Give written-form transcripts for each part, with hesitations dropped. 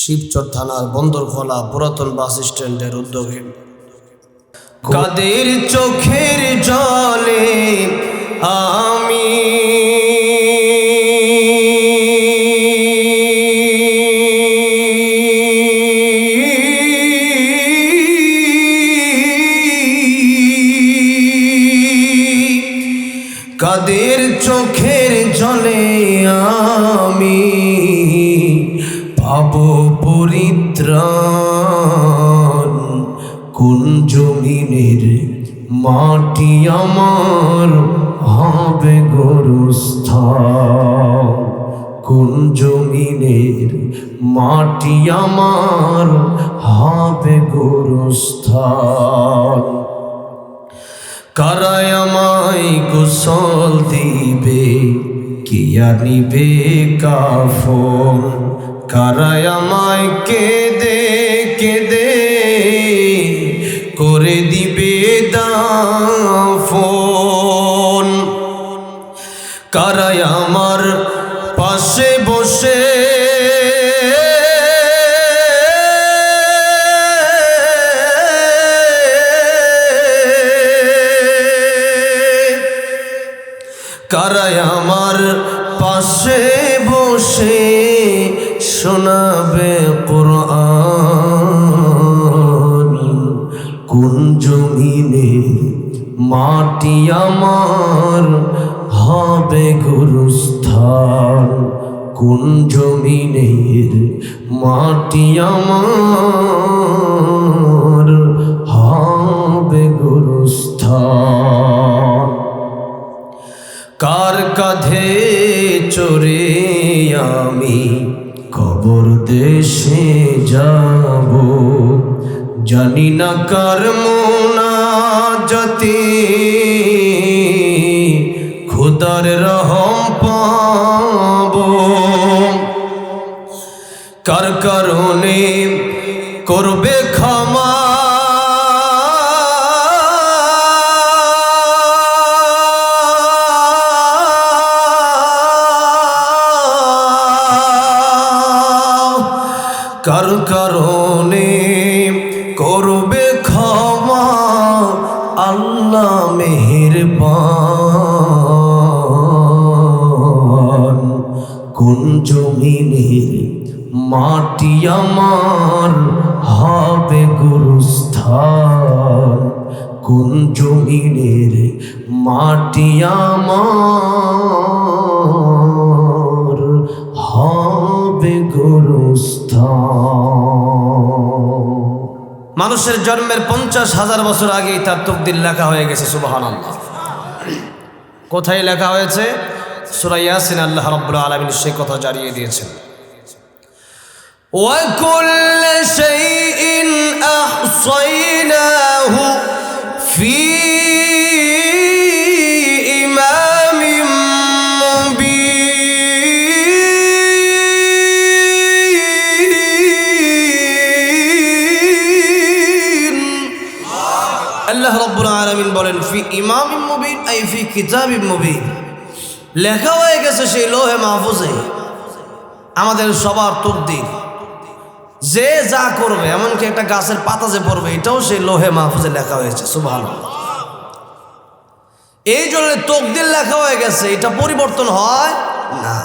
শিবচর থানার বন্দরখোলা পুরাতন বাস স্ট্যান্ডের উদ্যোগে কাদের চোখের জলে আমি কাদের চোখের জলে আমি পাব পরিত্রাণ কোন জমিনের মাটি আমার হবে গোরস্থান কোন জমিনের মাটি আমার হবে গোরস্থান কারায় আমায় গোসল দিবে কে আনিবে কাফন কারায় আমায় কেঁদে কেঁদে করে দিবে দাফন কারায় আমার পাশে বসে কারায় আমার পাশে বসে শোনাবে কোরআন কোন জমিনে মাটি আমার হবে গোরস্থান কোন জমিনের মাটি আমার হবে গোরস্থান কার কাঁধে চড়ে আমি কবর দেশে যাব জানি না কার মোনাজাতে খোদার রহম পাব কার কারণে করবে ক্ষমা কার কারণে করবে ক্ষমা আল্লাহ মেহেরবান কোন জমিনের মাটি আমার হবে গোরস্থান কোন জমিনের মাটি আমার হবে গোরস্থান মানুষের জন্মের 50,000 বছর আগেই তার তকদির লেখা হয়ে গেছে সুবহানাল্লাহ কোথায় লেখা হয়েছে সূরা ইয়াসিন আল্লাহ রাব্বুল আলামিন সেই কথা জানিয়ে দিয়েছেন ওয়া কুল্লু শাইইন আহসাইনাহু ফি ইমামিন মুবিন আল্লাহ রাব্বুল আলামিন বলেন ফি ইমামিন মুবিন আই ফি কিতাবিন মুবিন লেখা হয়ে গেছে সেই লোহে মাহফুজে আমাদের সবার তকদির যে যা করবে এমনকি একটা গাছের পাতা যে পড়বে এটাও সেই লোহে মাহফুজে লেখা হয়েছে সুবহানাল্লাহ এই জন্য তকদির লেখা হয়ে গেছে এটা পরিবর্তন হয় না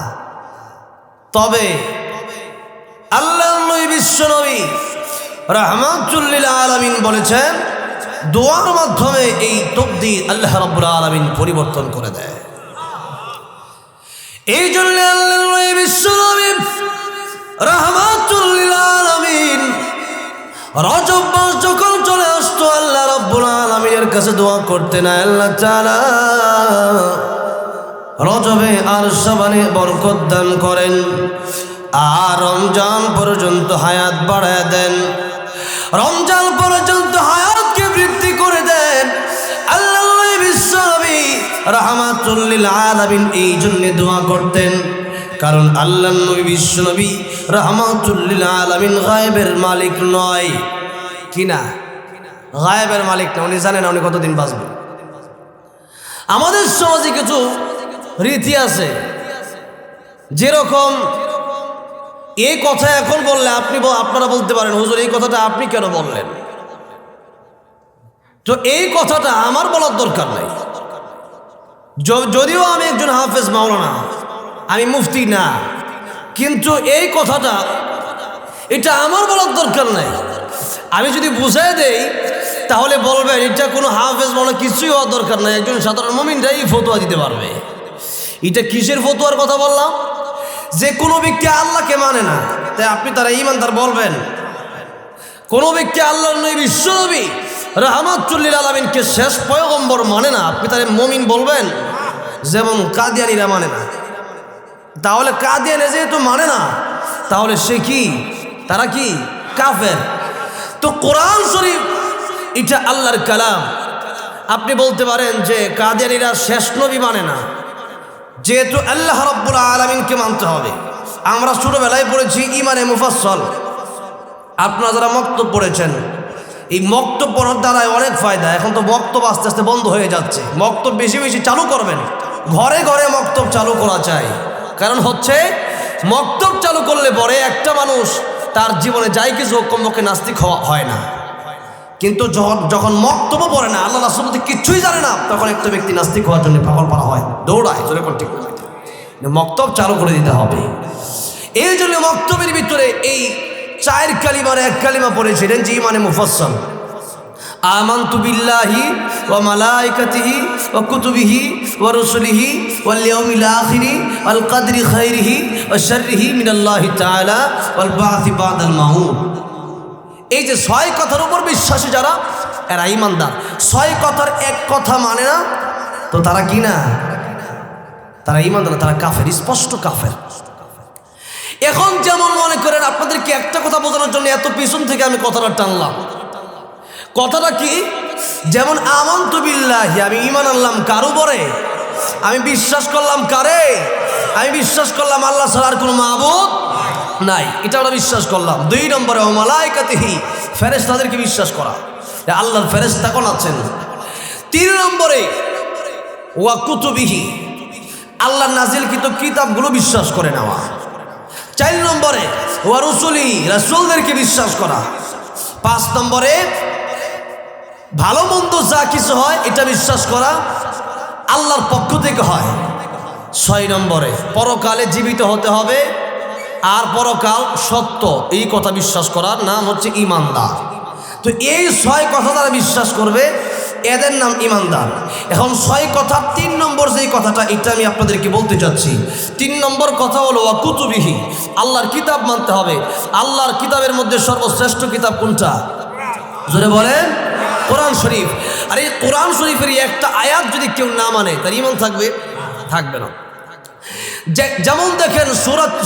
তবে আল্লাহর নবী বিশ্বনবী রাহমাতুল লিল আলামিন বলেছেন দোয়ার মাধ্যমে এই তকদির আল্লাহ রাব্বুল আলামিন পরিবর্তন করে দেয় এই জন্য আল্লাহর নবী বিশ্বনবী রাহমাতুল লিল আলামিন রজব মাস যখন চলে আসতো আল্লাহ রাব্বুল আলামিনের কাছে দোয়া করতেন আল্লাহ তাআলা রজবে আর শাবানে বরকত দান করেন আর রমজান পর্যন্ত হায়াত বাড়ায় দেন রমজান পর্যন্ত হায়াতকে বৃদ্ধি করে দেন আল্লাহর নবী বিশ্বনবী রাহমাতুল লিল আলামিন এই জন্য দোয়া করতেন কারণ আল্লাহর নবী বিশ্বনবী রাহমাতুল লিল আলামিন গায়েবের মালিক নয় কিনা গায়েবের মালিক না উনি জানেন উনি কতদিন বাঁচবেন আমাদের সমাজে কিছু রীতি আছে যেরকম এই কথা এখন বললে আপনারা বলতে পারেন হুজুর এই কথাটা আপনি কেন বললেন? তো এই কথাটা আমার বলার দরকার নাই। যদিও আমি একজন হাফেজ মাওলানা, আমি মুফতি না, কিন্তু এই কথাটা এটা আমার বলার দরকার নাই। আমি যদি বুঝাই দেই তাহলে বলবেন এটা কোনো হাফেজ মাওলানা কিছুই হওয়ার দরকার নাই, একজন সাধারণ মুমিনরাই ফতোয়া দিতে পারবে। এটা কিসের ফতোয়ার কথা বললাম? যে কোনো ব্যক্তি আল্লাহকে মানে না, তাই আপনি তারা ঈমানদার বলবেন। কোনো ব্যক্তি আল্লাহর নবী বিশ্বনবী রাহমাতুল লিল আলামিনকে শেষ পয়গম্বর মানে না, আপনি তারা মুমিন বলবেন? যেমন কাদিয়ানীরা মানে না। তাহলে কাদিয়ানি যেহেতু মানে না, তাহলে সে কি? তারা কি? কাফের। তো কোরআন শরীফ এটা আল্লাহর কালাম। আপনি বলতে পারেন যে কাদিয়ানীরা শেষ নবী মানে না, যেহেতু আল্লাহ রাব্বুল আলামিনকে মানতে হবে। আমরা ছোটবেলায় পড়েছি ইমানে মুফাসসল। আপনারা যারা মক্তব পড়েছেন, এই মক্তব পড়ার দ্বারাই অনেক ফায়দা। এখন তো মক্তব আস্তে আস্তে বন্ধ হয়ে যাচ্ছে। মক্তব বেশি বেশি চালু করবেন, ঘরে ঘরে মক্তব চালু করা চাই। কারণ হচ্ছে মক্তব চালু করলে পরে একটা মানুষ তার জীবনে যাই কিছু কমপক্ষে নাস্তিক হয় না। কিন্তু যখন মক্তব্য পড়ে না, আল্লাহ রাসূল কিচ্ছুই জানে না, তখন একটা ব্যক্তি নাস্তিক হওয়ার জন্য পাগল পারা হয়, দৌড়ায়। যেরকম ঠিক মক্তব চালু করে দিতে হবে। এই জন্য মক্তবের ভিতরে এই 4 কালিমার 1 কালিমা পড়েছিলেন যে ইমানে মুফাসসল। আমানতু বিল্লাহি ওয়া মালাইকাতিহি ওয়া কুতুবিহি ওয়া রুসুলিহি ওয়াল ইয়াউমিল আখিরি ওয়াল কদরি খাইরিহি ওয়া শাররিহি মিনাল্লাহি তাআলা ওয়াল বা'থি বা'দাল মাউত। এই যে 6 কথার উপর বিশ্বাসী যারা, এরা ঈমানদার। 6 কথার 1 কথা মানে না, তো তারা কি না? তারা ঈমানদার, তারা কাফের, স্পষ্ট কাফের। এখন যেমন মনে করেন আপনাদেরকে একটা কথা বোঝানোর জন্য এত পিছন থেকে আমি কথাটা টানলাম। কথাটা কি? যেমন আমানতু বিল্লাহি, আমি ঈমান আনলাম কার উপরে? আমি বিশ্বাস করলাম কারে? আমি বিশ্বাস করলাম আল্লাহ ছাড়া আর কোনো মাবুদ নাই, এটা আমরা বিশ্বাস করলাম। 2 নম্বরে ওয়া মালাইকাতিহি, ফেরেশতাদেরকে বিশ্বাস করা, আল্লাহর ফেরেশতা কোন আছেন। 3 নম্বরে ওয়া কুতুবিহি, আল্লাহর নাজিলকৃত কিতাবগুলো বিশ্বাস করে নেওয়া। 4 নম্বরে ওয়া রুসুলি, রাসূলদেরকে বিশ্বাস করা। 5 নম্বরে ভালো মন্দ যা কিছু হয় এটা বিশ্বাস করা আল্লাহর পক্ষ থেকে হয়। 6 নম্বরে পরকালে জীবিত হতে হবে আর পরকাল সত্য, এই কথা বিশ্বাস করার নাম হচ্ছে ঈমানদার। তো এই 6 কথা তারা বিশ্বাস করবে, এদের নাম ঈমানদার। এখন 6 কথা 3 নম্বর যেই কথাটা, এটা আমি আপনাদেরকে বলতে চাচ্ছি। 3 নম্বর কথা হলো ওয়া কুতুবিহি, আল্লাহর কিতাব মানতে হবে। আল্লাহর কিতাবের মধ্যে সর্বশ্রেষ্ঠ কিতাব কোনটা? জোরে বলেন। কোরআন শরীফ। আর এই কোরআন শরীফের একটা আয়াত যদি কেউ না মানে, তার ঈমান থাকবে? থাকবে না। যেমন দেখেন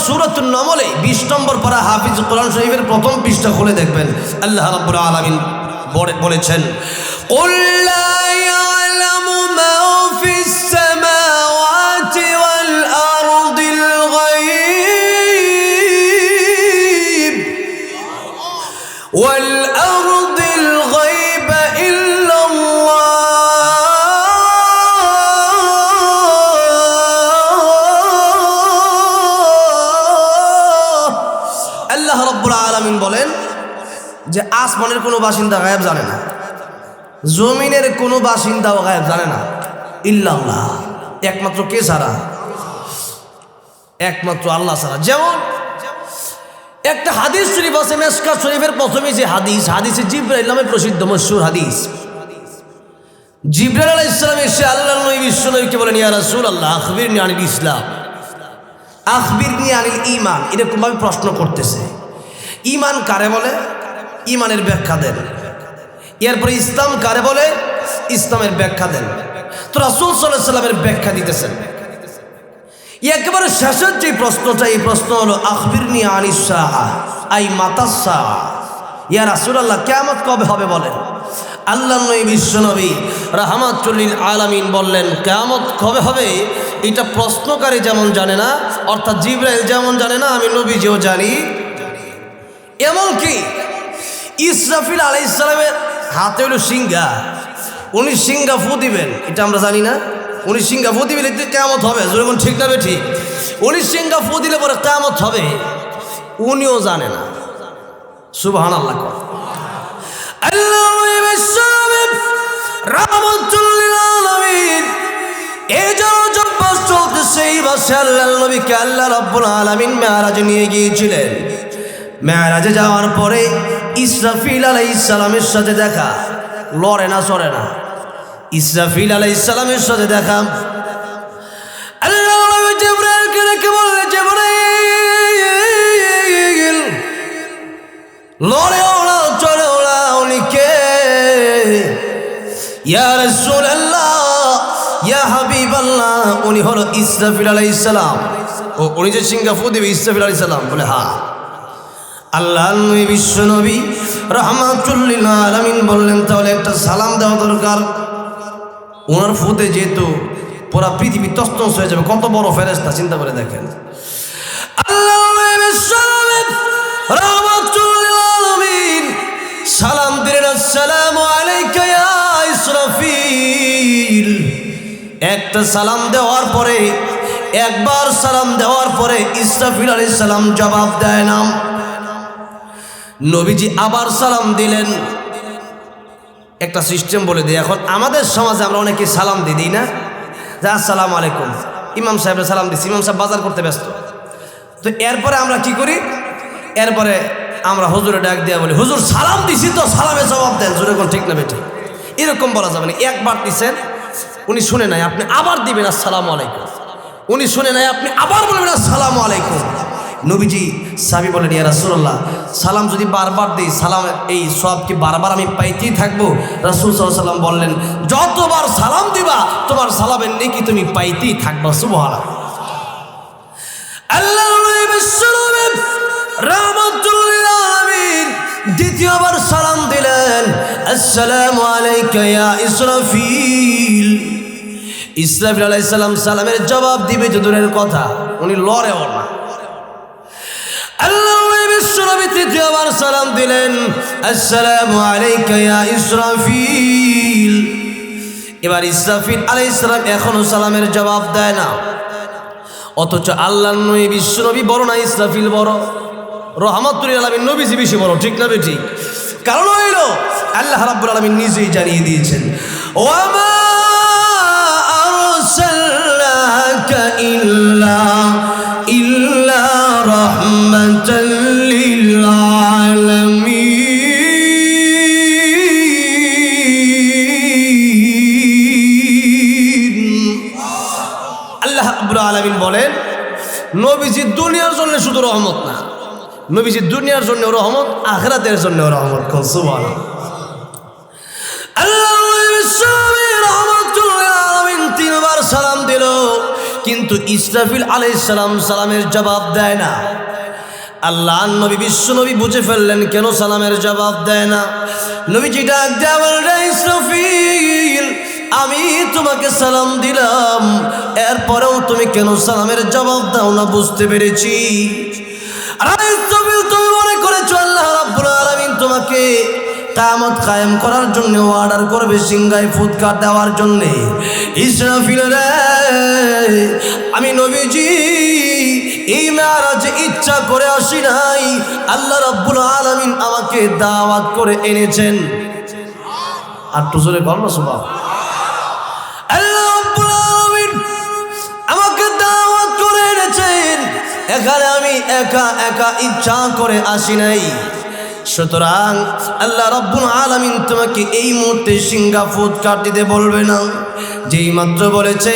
সূরাতুন নামলে 20 নম্বর পারা হাফিজ কোরআন শরীফের প্রথম পৃষ্ঠা খুলে দেখবেন, আল্লাহ রাব্বুল আলামিন বলেছেন কুল লা ইয়ালামু মা ফিস সামাওয়াতি ওয়াল আরদিল গায়ব ওয়াল আরদিল গায়ব ইল্লাল্লাহ আল্লাহ রাব্বুল আলামিন বলেন যে আসমানের কোনো বাসিন্দা গায়েব জানে না, জমিনের কোনো বাসিন্দাও গায়েব জানে না, ইল্লাল্লাহ, একমাত্র কে ছাড়া? একমাত্র আল্লাহ ছাড়া। যেমন একটা হাদিস শরীফ আছে মিশকাত শরীফের প্রথমে যে হাদিসে জিবরাইল নামে প্রসিদ্ধ মশহুর হাদিস। জিবরাইল আলাইহিস সালাম এসে আল্লাহর নবী বিশ্বনবীকে বলেন ইয়া রাসূলুল্লাহ আখবিরনি আনিল ইসলাম, আখবিরনি আনিল ঈমান, এরকম ভাবে প্রশ্ন করতেছে। ঈমান কারে বলে? ঈমানের ব্যাখ্যা দেন। এরপরে ইসলাম কারে বলে? ইসলামের ব্যাখ্যা দেন। তো রাসূল সাল্লাল্লাহু আলাইহি সাল্লামের ব্যাখ্যা দিতেছেন। একেবারে শেষের যে প্রশ্নটা, এই প্রশ্ন হলো আখবিরনি আনিস সাআ, আই মাতাস সাআ, ইয়া রাসূলুল্লাহ কিয়ামত কবে হবে বলেন। আল্লাহর নবী বিশ্বনবী রাহমাতুল লিল আলামিন বললেন কিয়ামত কবে হবে এটা প্রশ্নকারী যেমন জানে না, অর্থাৎ জিবরাইল যেমন জানে না, আমি নবীজিও জানি। এমনকি ইসরাফিল আলাইহিস সালামের হাতে হলো সিংহা, উনি সিংহা ফু দিবেন, এটা আমরা জানি না। উনি সিংহা ফু দিবেন, এতে কিয়ামত হবে। যেরকম ঠিক না ঠিক? উনি সিংহা ফু দিলে পরে কিয়ামত হবে। উনিও জানে না। সুবহানাল্লাহ। আল্লাহ রাহমাতুল লিল আলামিন এই জব্বাস চলতেছে এই বাসে আল্লাহ নবীকে আল্লাহ রাব্বুল আলামিন মেরাজে নিয়ে গিয়েছিলেন। মেরাজে যাওয়ার পরে ইসরাফিল আলাইহিস সালামের সাথে দেখা, লড়ে না চড়ে না, ইসরাফিল আলাইহিস সালামের সাথে দেখা। আল্লাহ নবী জিবরাইলকে ডেকে বললেন, জিবরাইল লড়েও না চড়েও না, উনি কে? ইয়া রাসূলুল্লাহ, ইয়া হাবিবাল্লাহ, উনি হলো ইসরাফিল আলাইহিস সালাম। ও উনি যে সিঙ্গাফু দেবে ইসরাফিল আলাইহিস সালাম? বলে হ্যাঁ। আল্লাহ নবী বিশ্ব নবী রাহমাতুল লিল আলামিন বললেন, তাহলে একটা সালাম দেওয়া দরকার। ওনার ফুতে যেহেতু পুরা পৃথিবী তছনছ হয়ে যাবে, কত বড় ফেরেশতা চিন্তা করে দেখেন। আল্লাহ নবী বিশ্ব নবী রাহমাতুল লিল আলামিন সালাম দিলেন, আসসালামু আলাইকা ইয়া ইসরাফিল। একটা সালাম দেওয়ার পরে, একবার সালাম দেওয়ার পরে ইসরাফিল আলাইহিস সালাম জবাব দেয় না। নবীজি আবার সালাম দিলেন। একটা সিস্টেম বলে দিই, এখন আমাদের সমাজে আমরা অনেকে সালাম দিই না, যে আসসালামু আলাইকুম, ইমাম সাহেবের সালাম দিচ্ছি, ইমাম সাহেব বাজার করতে ব্যস্ত। তো এরপরে আমরা কি করি, এরপরে আমরা হুজুরে ডাক দিয়া বলি, হুজুর সালাম দিছি তো, সালামের জবাব দেন। জোরে কোন ঠিক না বেঠিক? এরকম বলা যাবে না। একবার দিচ্ছেন, উনি শুনে নাই, আপনি আবার দিবেন আসসালামু আলাইকুম। উনি শুনে নাই, আপনি আবার বলবেন আসসালামু আলাইকুম। নবীজি সাহাবী বলেন, ইয়া রাসূলুল্লাহ, সালাম যদি বারবার দিই, সালাম এই সব কি বারবার আমি পাইতেই থাকবো? রাসূল সাল্লাল্লাহু আলাইহি ওয়াসাল্লাম বললেন, যতবার সালাম দিবা তোমার সালামের নেকি তুমি পাইতেই থাকবা। সুবহানাল্লাহ। আল্লাহ নবী বিশ্বনবী রাহমাতুল লিল আলামিন দ্বিতীয়বার সালাম দিলেন, আসসালামু আলাইকা ইয়া ইসরাফিল। ইসরাফিল আলাইহিস সালাম সালামের জবাব দিবে তো দূরের কথা, উনি লড়েও না। আল্লাহ নবী বিশ্বনবী তৃতীয়বার সালাম দিলেন, আসসালামু আলাইকা ইয়া ইসরাফিল। এবার ইসরাফিল আলাইহিস সালাম এখনো সালামের জবাব দেয় না। অথচ আল্লাহ নবী বিশ্বনবী বড় না ইসরাফিল বড়? রাহমাতুল লিল আলামিন নবীজি বেশি বড়, ঠিক না বেঠিক? কারণ হইল আল্লাহ রাব্বুল আলামিন নিজেই জানিয়ে দিয়েছেন, ওয়ামা আরসালনাকা ইল্লা রাহমাতাল লিল আলামিন। আল্লাহ রাব্বুল আলামিন বলেন, নবীজি দুনিয়ার জন্য শুধু রহমত না, নবীজি দুনিয়ার জন্য রহমত, আখিরাতের জন্য রহমত। সুবহানাল্লাহ। আল্লাহ রাহমাতুল লিল আলামিন তিনবার সালাম দিল, কিন্তু ইসরাফিল আলাইহিস সালাম সালামের জবাব দেয় না। আল্লাহ নবী বিশ্বনবী বুঝে ফেললেন কেন সালামের জবাব দেয় না। নবীজি ডাক দেয়া বললেন, ইসরাফিল, আমি তোমাকে সালাম দিলাম, এরপরেও তুমি কেন সালামের জবাব দাও না বুঝতে পেরেছি। আরে ইসরাফিল, তুমি মনে করেছো আল্লাহ রাব্বুল আলামিন তোমাকে কিয়ামত কায়েম করার জন্য অর্ডার করবে সিংহায় ফুৎকার দেওয়ার জন্য? ইসরাফিল রে, আমি নবীজি এই মেরাজে ইচ্ছা করে আসি নাই, আল্লাহ রাব্বুল আলামিন আমাকে দাওয়াত করে এনেছেন। আর তো জোরে বল না সুবহানাল্লাহ। আল্লাহ রাব্বুল আলামিন আমাকে দাওয়াত করে এনেছেন, এখানে আমি একা একা ইচ্ছা করে আসি নাই। সুতরাং আল্লাহ রাব্বুল আলামিন তোমাকে এই মুহূর্তে সিংহা ফুৎকার দিতে বলবে না। যেই মাত্র বলেছে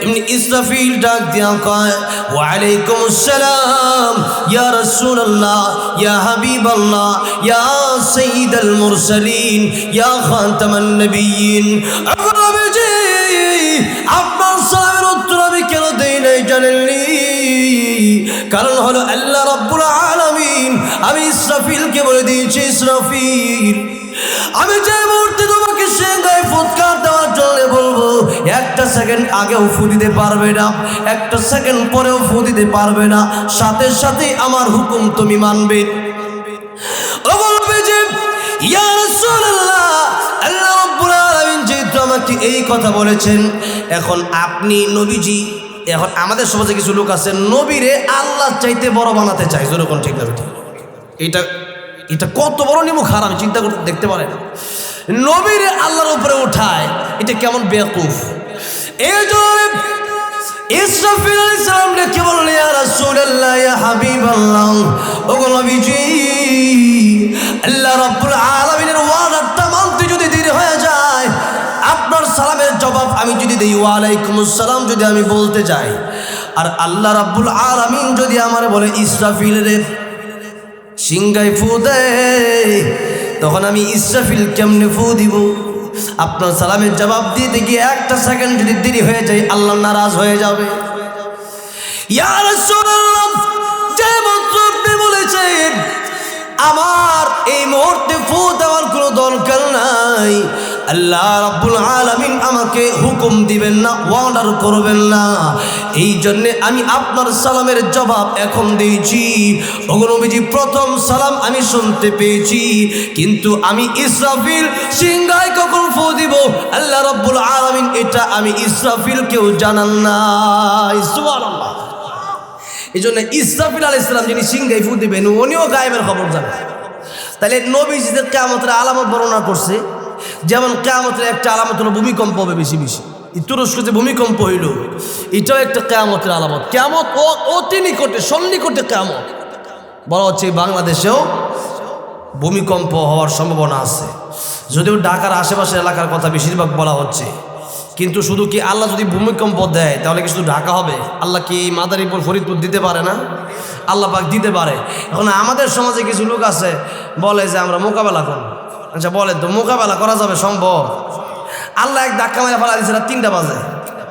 এমনি ইসরাফিল ডাক দিয়া কয়, ওয়া আলাইকুমুস সালাম ইয়া রাসূলুল্লাহ, ইয়া হাবিবাল্লাহ, ইয়া সাইয়্যিদাল মুরসালিন, ইয়া খাতামান নবিয়্যিন। নবীজি, আপনার সালামের উত্তর আমি কেন দেই নাই জানেননি? কারণ হলো আল্লাহ রাব্বুল আলামিন আমি ইসরাফিলকে বলে দিয়েছি, ইসরাফিল, আমি যে মুহূর্তে তোমাকে সিংহায় ফুৎকার দেওয়ার জন্য বলবো, একটা সেকেন্ড আগেও ফু দিতে পারবে না, একটা সেকেন্ড পরেও ফু দিতে পারবে না, সাথে সাথে আমার হুকুম তুমি মানবে। ও বলবে যে, ইয়া রাসূলুল্লাহ, আল্লাহ রাব্বুল আলামিন যেহেতু আমাকে এই কথা বলেছেন, এখন আপনি নবীজি এখন আমাদের সমাজে কিছু লোক আছে নবীরে আল্লাহ চাইতে বড় বানাতে চায়, যেরকম ঠিক না ঠিক। এটা এটা কত বড় নিমুখ হারাম, চিন্তা করতে দেখতে পারেন। নবীরে আল্লাহর উপরে উঠায়, এটা কেমন বেয়াকুফ। এই জন্য ইসরাফিল আলাইহিস সালাম ডেকে বললেন, ইয়া রাসূলুল্লাহ, ইয়া হাবিবাল্লাহ, ওগো নবীজি, আল্লাহ রাব্বুল আলামিনের ওয়াদাটা মানতে যদি দেরি হয়ে যায়, আপনার সালামের জবাব আমি যদি দেই ওয়া আলাইকুমুস সালাম যদি আমি বলতে যাই, আর আল্লাহ রাব্বুল আলামিন যদি আমার বলে ইসরাফিল রে সিংগায় ফু দে, তখন আমি ইসরাফিল কেমনে ফু দিব? আপনার সালামের জবাব দিতে গিয়ে একটা সেকেন্ড যদি দেরি হয়ে যায়, আল্লাহ নারাজ হয়ে যাবে। ইয়া রাসূলুল্লাহ, যে মন্ত্র আপনি বলেছেন আমার এই মুহূর্তে ফু দেওয়ার কোনো দরকার নাই, আল্লাহ রাব্বুল আলামিন আমাকে হুকুম দিবেন না, অর্ডার করবেন না, এই জন্যে আমি আপনার সালামের জবাব এখন দিয়েছি। ওগো নবীজি, প্রথম সালাম আমি শুনতে পেয়েছি, কিন্তু আমি ইসরাফিল সিংহায় কখন ফু দিব আল্লাহ রাব্বুল আলামিন এটা আমি ইসরাফিলকেও জানান না। সুবহানাল্লাহ। এই জন্য ইসরাফিল আলাইহিস সালাম যিনি সিংহায় ফু দিবেন উনিও গায়েবের খবর জানেন। তাহলে নবীজিদের কিয়ামতের আলামত বর্ণনা করছে, যেমন কিয়ামতের একটা আলামত হলো ভূমিকম্প হবে বেশি বেশি। এই তুরস্কে যে ভূমিকম্প হইল, এটাও একটা কিয়ামতের আলামত। কিয়ামত অতি নিকটে, সন্নিকটে কিয়ামত। বলা হচ্ছে বাংলাদেশেও ভূমিকম্প হওয়ার সম্ভাবনা আছে, যদিও ঢাকার আশেপাশের এলাকার কথা বেশিরভাগ বলা হচ্ছে। কিন্তু শুধু কি আল্লাহ যদি ভূমিকম্প দেয় তাহলে কি শুধু ঢাকা হবে? আল্লাহ কি মাদারীপুর, ফরিদপুর দিতে পারে না? আল্লাহ পাক দিতে পারে। এখন আমাদের সমাজে কিছু লোক আছে বলে যে আমরা মোকাবেলা করব। আচ্ছা বলে তো মোকাবেলা করা যাবে সম্ভব? আল্লাহ এক ধাক্কা মেরে ফেলা দিচ্ছে, 3টা বাজে,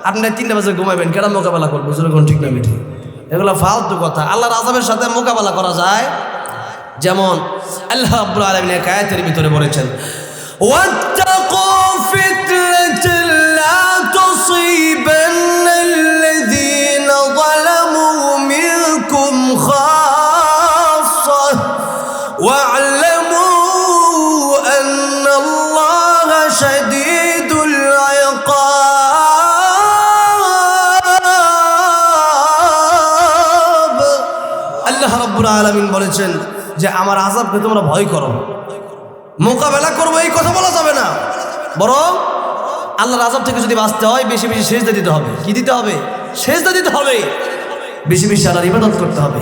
আপনারা 3টা বাজে ঘুমাইবেন, কেন মোকাবেলা করবো? যেরকম ঠিক না মিঠি, এগুলো ফালতু কথা। আল্লাহর আযাবের সাথে মোকাবেলা করা যায়। যেমন আল্লাহ রাব্বুল আলামিন এক আয়াতের ভিতরে বলেছেন, ওয়াত্তাকু ফিতনাতাল লা তুসিবান্নাল্লাযীনা যালামু মিনকুম খাসসাহ ওয়া'লামু আন্নাল্লাহা শাদীদুল ইকাব। আল্লাহ রাব্বুল আলামিন বলেছেন যে আমার আযাবকে তোমরা ভয় করো, মোকাবেলা করবো এই কথা বলা যাবে না, বরং আল্লাহর আযাব থেকে যদি বাঁচতে হয় বেশি বেশি সেজদা দিতে হবে। কি দিতে হবে? সেজদা দিতে হবে। বেশি বেশি আল্লাহর ইবাদত করতে হবে,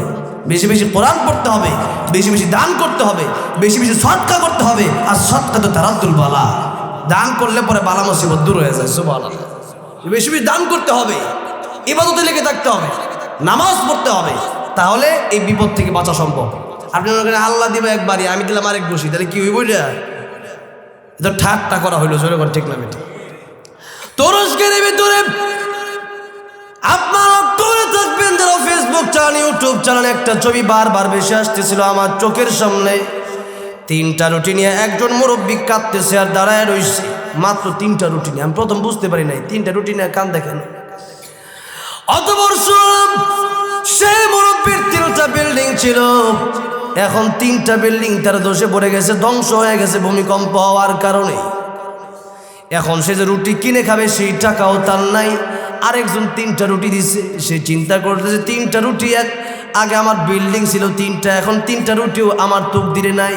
বেশি বেশি কোরআন পড়তে হবে, বেশি বেশি দান করতে হবে, বেশি বেশি সদকা করতে হবে। আর সদকা তো তারাদ্দুল বালা, দান করলে পরে বালা মুসিবত দূর হয়ে যায়। সুবহানাল্লাহ। বেশি বেশি দান করতে হবে, ইবাদতে লেগে থাকতে হবে, নামাজ পড়তে হবে, তাহলে এই বিপদ থেকে বাঁচা সম্ভব। আপনি মনে করেন আল্লাহ দিবে একবারই, আমি দিলাম আরেক বসি, তাহলে কি হইব? এটা ঠাট্টা করা হইলো, যেরকম ঠিক না মিঠি। তুরস্কের ভিতরে আপনারা করে থাকবেন যারা ফেসবুক চালান, ইউটিউব চালান, একটা ছবি বারবার ভেসে আসতেছিল আমার চোখের সামনে। 3টা রুটি নিয়ে একজন মুরব্বী কাঁদতেছে আর দাঁড়ায় রয়েছে, মাত্র 3টা রুটি নিয়ে। আমি প্রথম বুঝতে পারি নাই 3টা রুটি নিয়ে কান দেখেন। অতঃপর শুনলাম সেই মুরব্বীর 3টা বিল্ডিং ছিল, এখন 3টা বিল্ডিং তার দোষে পড়ে গেছে, ধ্বংস হয়ে গেছে ভূমিকম্প হওয়ার কারণে। এখন সে যে রুটি কিনে খাবে সেই টাকাও তার নাই। আরেকজন 3টা রুটি দিচ্ছে, সে চিন্তা করতেছে 3টা রুটি আগে আমার বিল্ডিং ছিল 3টা, এখন 3টা রুটিও আমার তকদিরে নাই।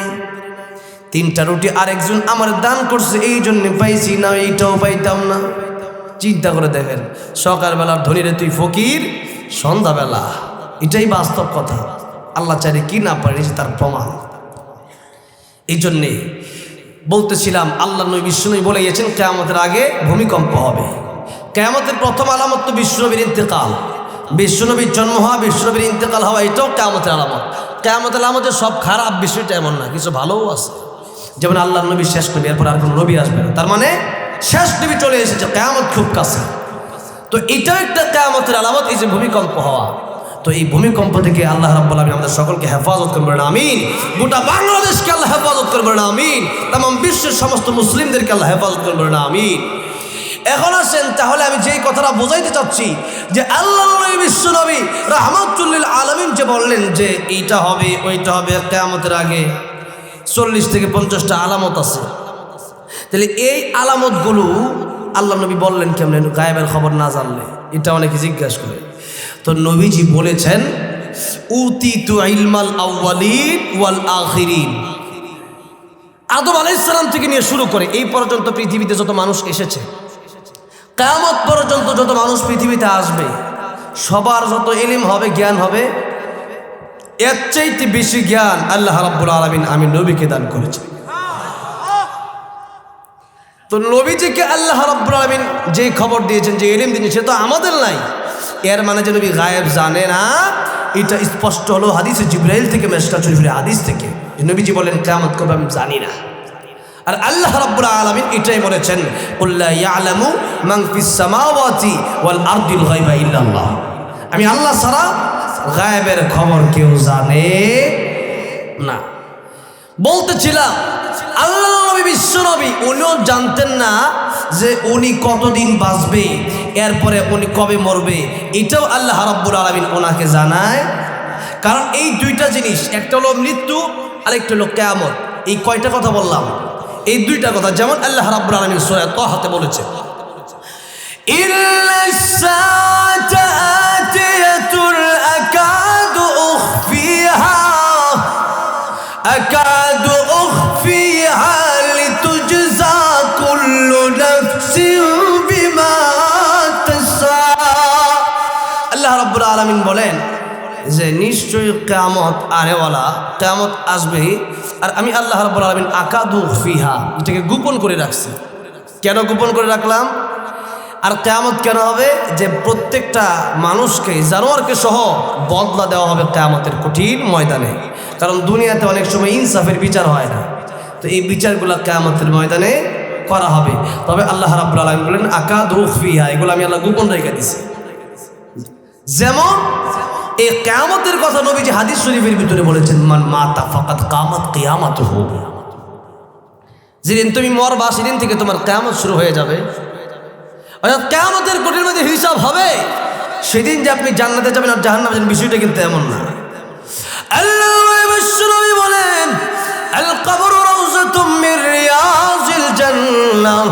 3টা রুটি আরেকজন আমার দান করছে, এই জন্যে পাইছি, না এইটাও পাইতাম না। চিন্তা করে দেখেন, সকালবেলার ধনীরে তুই ফকির, সন্ধ্যাবেলা। এটাই বাস্তব কথা। আল্লাহ চাইলে কি না পারে তার প্রমাণ। এই জন্যে বলতেছিলাম আল্লাহ নবী বিশ্বনবী বলে গেছেন কিয়ামতের আগে ভূমিকম্প হবে। কিয়ামতের প্রথম আলামত তো বিশ্বনবীর ইন্তেকাল, বিশ্বনবীর জন্ম হওয়া, বিশ্বনবীর ইন্তেকাল হওয়া, এটাও কিয়ামতের আলামত। কিয়ামতের আলামতে সব খারাপ বিষয়টা এমন না, কিছু ভালোও আছে। যেমন আল্লাহ নবী শেষ নবী, এরপর আর কোনো নবী আসবে না, তার মানে শেষ নবী চলে এসেছে, কিয়ামত খুব কাছে। তো এটাও একটা কিয়ামতের আলামত, এই যে ভূমিকম্প হওয়া। তো এই ভূমিকম্প থেকে আল্লাহ রাব্বুল আলামিন আমাদের সকলকে হেফাজত করবেন, আমিন। গোটা বাংলাদেশকে আল্লাহ হেফাজত করবেন, আমিন। তামাম বিশ্বের সমস্ত মুসলিমদেরকে আল্লাহ হেফাজত করবেন, আমিন। এখন আসেন, তাহলে আমি যেই কথাটা বোঝাইতে চাচ্ছি যে আল্লাহ নবী বিশ্ব নবী রাহমাতুল লিল আলামিন যে বললেন যে এইটা হবে ওইটা হবে কিয়ামতের আগে, 40 থেকে 50টা আলামত আছে। তাহলে এই আলামতগুলো আল্লাহ নবী বললেন কেমনে গায়েবের খবর না জানলে? এটা অনেকে জিজ্ঞাসা করে। তো নবীজি বলেছেন উতিতু ইলমাল আউয়ালিন ওয়াল আখিরিন। আদম আলাইহিস সালাম থেকে নিয়ে শুরু করে এই পর্যন্ত পৃথিবীতে যত মানুষ এসেছে, কিয়ামত পর্যন্ত যত মানুষ পৃথিবীতে আসবে, সবার যত ইলম হবে, জ্ঞান হবে, এর চাইতে বেশি জ্ঞান আল্লাহ রাব্বুল আলামিন আমি নবীকে দান করেছি। তো নবীজিকে আল্লাহ রাব্বুল আলামিন যে খবর দিয়েছেন, যে ইলম দিয়েছেন, সে তো আমাদের নাই। এর মানে যে নবী গায়েব জানে না, এটা স্পষ্ট হলো হাদিসে জিবরাইল থেকে, মেশকাত শরীফের হাদিস থেকে। নবীজি বলেন কিয়ামত কবে আমি জানি না। আর আল্লাহ রাব্বুল আলামিন এটাই বলেছেন কুল লা ইয়ালামু মান ফিস সামাওয়াতি ওয়াল আরদিল গায়বা ইল্লাল্লাহ। আমি আল্লাহ ছাড়া গায়েবের খবর কেউ জানে না। বলতেছিলাম আল্লাহ নবী, বিশ্ব নবী, উনিও জানতেন না যে উনি কতদিন বাঁচবে, এরপরে উনি কবে মরবে, এটাও আল্লাহ রাব্বুল আলামিন ওনাকে জানায়। কারণ এই দুইটা জিনিস, একটা হলো মৃত্যু আর একটা হলো কিয়ামত। এই কয়টা কথা বললাম? এই দুইটা কথা। যেমন আল্লাহ রাব্বুল আলামিন সূরা তাহাতে বলেছে ইল্লাস সাআতা আতিয়াতুল আকাদু উখফিহা লিতুজজা কুল্লু নাফসিন বিমা তাসা। আল্লাহ রাব্বুল আলামিন বলেন যে নিশ্চয়ই কিয়ামত আনেওয়ালা, কিয়ামত আসবে, আর আমি আল্লাহ রাব্বুল আলামিন আকাদু উখফিহা, এটাকে গোপন করে রাখছি। কেন গোপন করে রাখলাম? আর কিয়ামত কেন হবে? যে প্রত্যেকটা মানুষকে, জানোয়ারকে সহ বদলা দেওয়া হবে কিয়ামতের কঠিন ময়দানে। কারণ দুনিয়াতে অনেক সময় ইনসাফের বিচার হয় না, তো এই বিচারগুলো কিয়ামতের ময়দানে করা হবে। তবে আল্লাহ রাব্বুল আলামিন বলেন আকাদু উখফিহা, এগুলো আমি আল্লাহ গোপন রেখে দিছি। যেমন এই কিয়ামতের কথা নবীজি হাদিস শরীফের ভিতরে বলেছেন মান মাতা ফাকাত কামাত কিয়ামাতুহু। যেদিন তুমি মরবা সেদিন থেকে তোমার কিয়ামত শুরু হয়ে যাবে। অর্থাৎ কিয়ামতের কঠিন মধ্যে হিসাব হবে। সেদিন যে আপনি জান্নাতে যাবেন আর জাহান্নামে যাবেন, বিষয়টা কিন্তু এমন না। আল্লাহ নবী বলেন আল কবরু রাউযাতুম মির রিয়াজিল জান্নাহ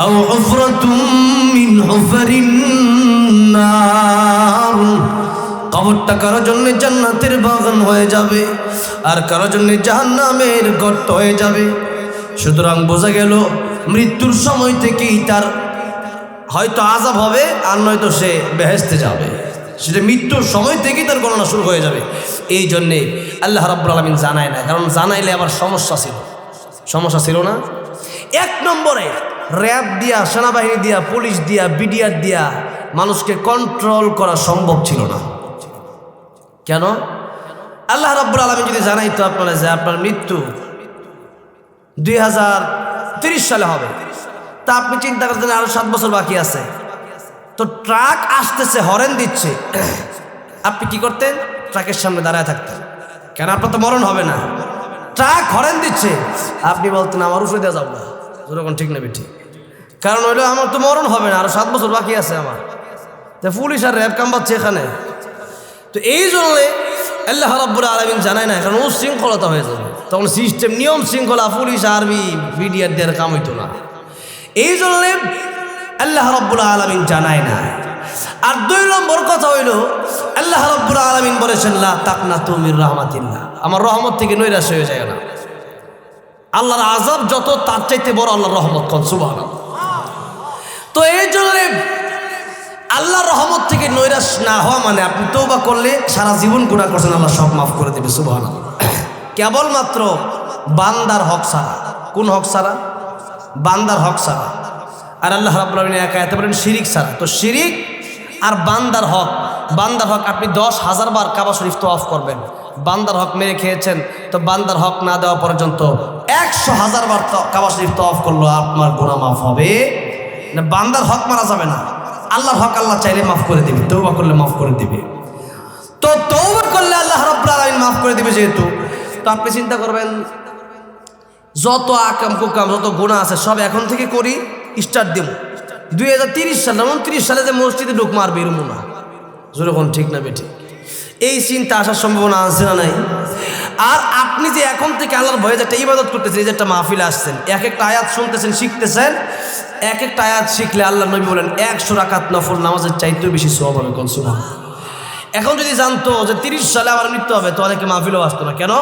আও হুফরাতুম মিন হুফারিন নার। কবরটা কারোর জন্য জান্নাতের বাগান হয়ে যাবে, আর কারোর জন্য জাহান্নামের গর্ত হয়ে যাবে। সুতরাং বোঝা গেল মৃত্যুর সময় থেকেই তার হয়তো আযাব হবে, আর নয়তো সে বেহেশতে যাবে। সেটা মৃত্যুর সময় থেকেই তার গণনা শুরু হয়ে যাবে। এই জন্যে আল্লাহ রাব্বুল আলামিন জানায় না, কারণ জানাইলে আবার সমস্যা ছিল না। এক নম্বরে র্যাব দিয়া, সেনাবাহিনী দিয়া, পুলিশ দিয়া, বিডিআর দিয়া মানুষকে কন্ট্রোল করা সম্ভব ছিল না। কেন? আল্লাহ রাব্বুল আলামিন যদি জানাইতো আপনারা যে আপনার মৃত্যু 2030 সালে হবে, তা আপনি চিন্তা করতেন আরো 7 বছর বাকি আছে, তো ট্রাক আসতেছে, হরেন দিচ্ছে, আপনি কি করতেন? ট্রাকের সামনে দাঁড়ায় থাকতেন। কেন? আপনার তো মরণ হবে না। ট্রাক হরেন দিচ্ছে, আপনি বলতেন আমার উপরে দেওয়া যাবো না, যেরকম ঠিক না বেঠি। কারণ হইলো আমার তো মরণ হবে না, আরো 7 বছর বাকি আছে আমার। তা পুলিশ আর র্যাব কামবাচ্ছে এখানে। তো এই জন্যে আল্লাহ রাব্বুল আলামিন জানায় না, কারণ উশৃঙ্খলতা হয়ে যাবে। তখন সিস্টেম, নিয়ম শৃঙ্খলা, পুলিশ আর্মি বিডিআর দেওয়ার কাম হইতো না। এই জন্যে আল্লাহ রাব্বুল আলামিন জানায় না। আর 2 নম্বর কথা হইল আল্লাহ রাব্বুল আলামিন বলেছেন লা তাকনাতু মির রাহমাতিল্লাহ, আমার রহমত থেকে নৈরাশ হয়ে যায় না। আল্লাহর আযাব যত, তার চাইতে বড় আল্লাহর রহমত। কোন সুবহানাল্লাহ। তো এই জন্য আল্লাহর রহমত থেকে নৈরাশ না হওয়া মানে আপনি তওবা করলে সারা জীবন গুনাহ করছেন, আল্লাহ সব মাফ করে দেবে। সুবহানাল্লাহ। কেবলমাত্র বান্দার হক ছাড়া। কোন হক ছাড়া? বান্দার হক ছাড়া। আর আল্লাহ রাব্বুল আলামিন এক আয়াতে বলেন শিরিক ছাড়া। তো শিরিক আর বান্দার হক, বান্দার হক আপনি 10,000 বার কাবা শরীফ তওয়াফ করবেন, বান্দার হক মেরে খেয়েছেন, তো বান্দার হক না দেওয়া পর্যন্ত 100,000 বার কাবা শরীফ তওয়াফ করলো আপনার গুনাহ মাফ হবে না। বান্দার হক মারা যাবে না, আল্লাহর হক আল্লাহ চাইলে মাফ করে দিবে, তওবা করলে মাফ করে দিবে। তো তওবা করলে আল্লাহ রাব্বুল আলামিন মাফ করে দিবে যেহেতু, তো আপনি চিন্তা করবেন যত আকাম কুকাম, যত গুনাহ আছে সব এখন থেকে করি, স্টার্ট দেব। 2030 সালে, 29 সালে যে মসজিদে ঢুক মার বেরোবো না, যেরকম ঠিক না বেঠিক। এই চিন্তা আসার সম্ভাবনা আছে না নাই? আর আপনি যে এখন থেকে আল্লাহর ভয়ে যে একটা ইবাদত করতেছেন, এই যে একটা মাহফিলে আসছেন, এক একটা আয়াত শুনতেছেন, শিখতেছেন, এক একটা আয়াত শিখলে আল্লাহ নবী বলেন 100 রাকাত নফল নামাজের চাইতেও বেশি সওয়াব হবে। কোন সুবহান। এখন যদি জানতো যে 30 সালে আমার মৃত্যু হবে, তো অনেকে মাহফিলেও আসতো না। কেন?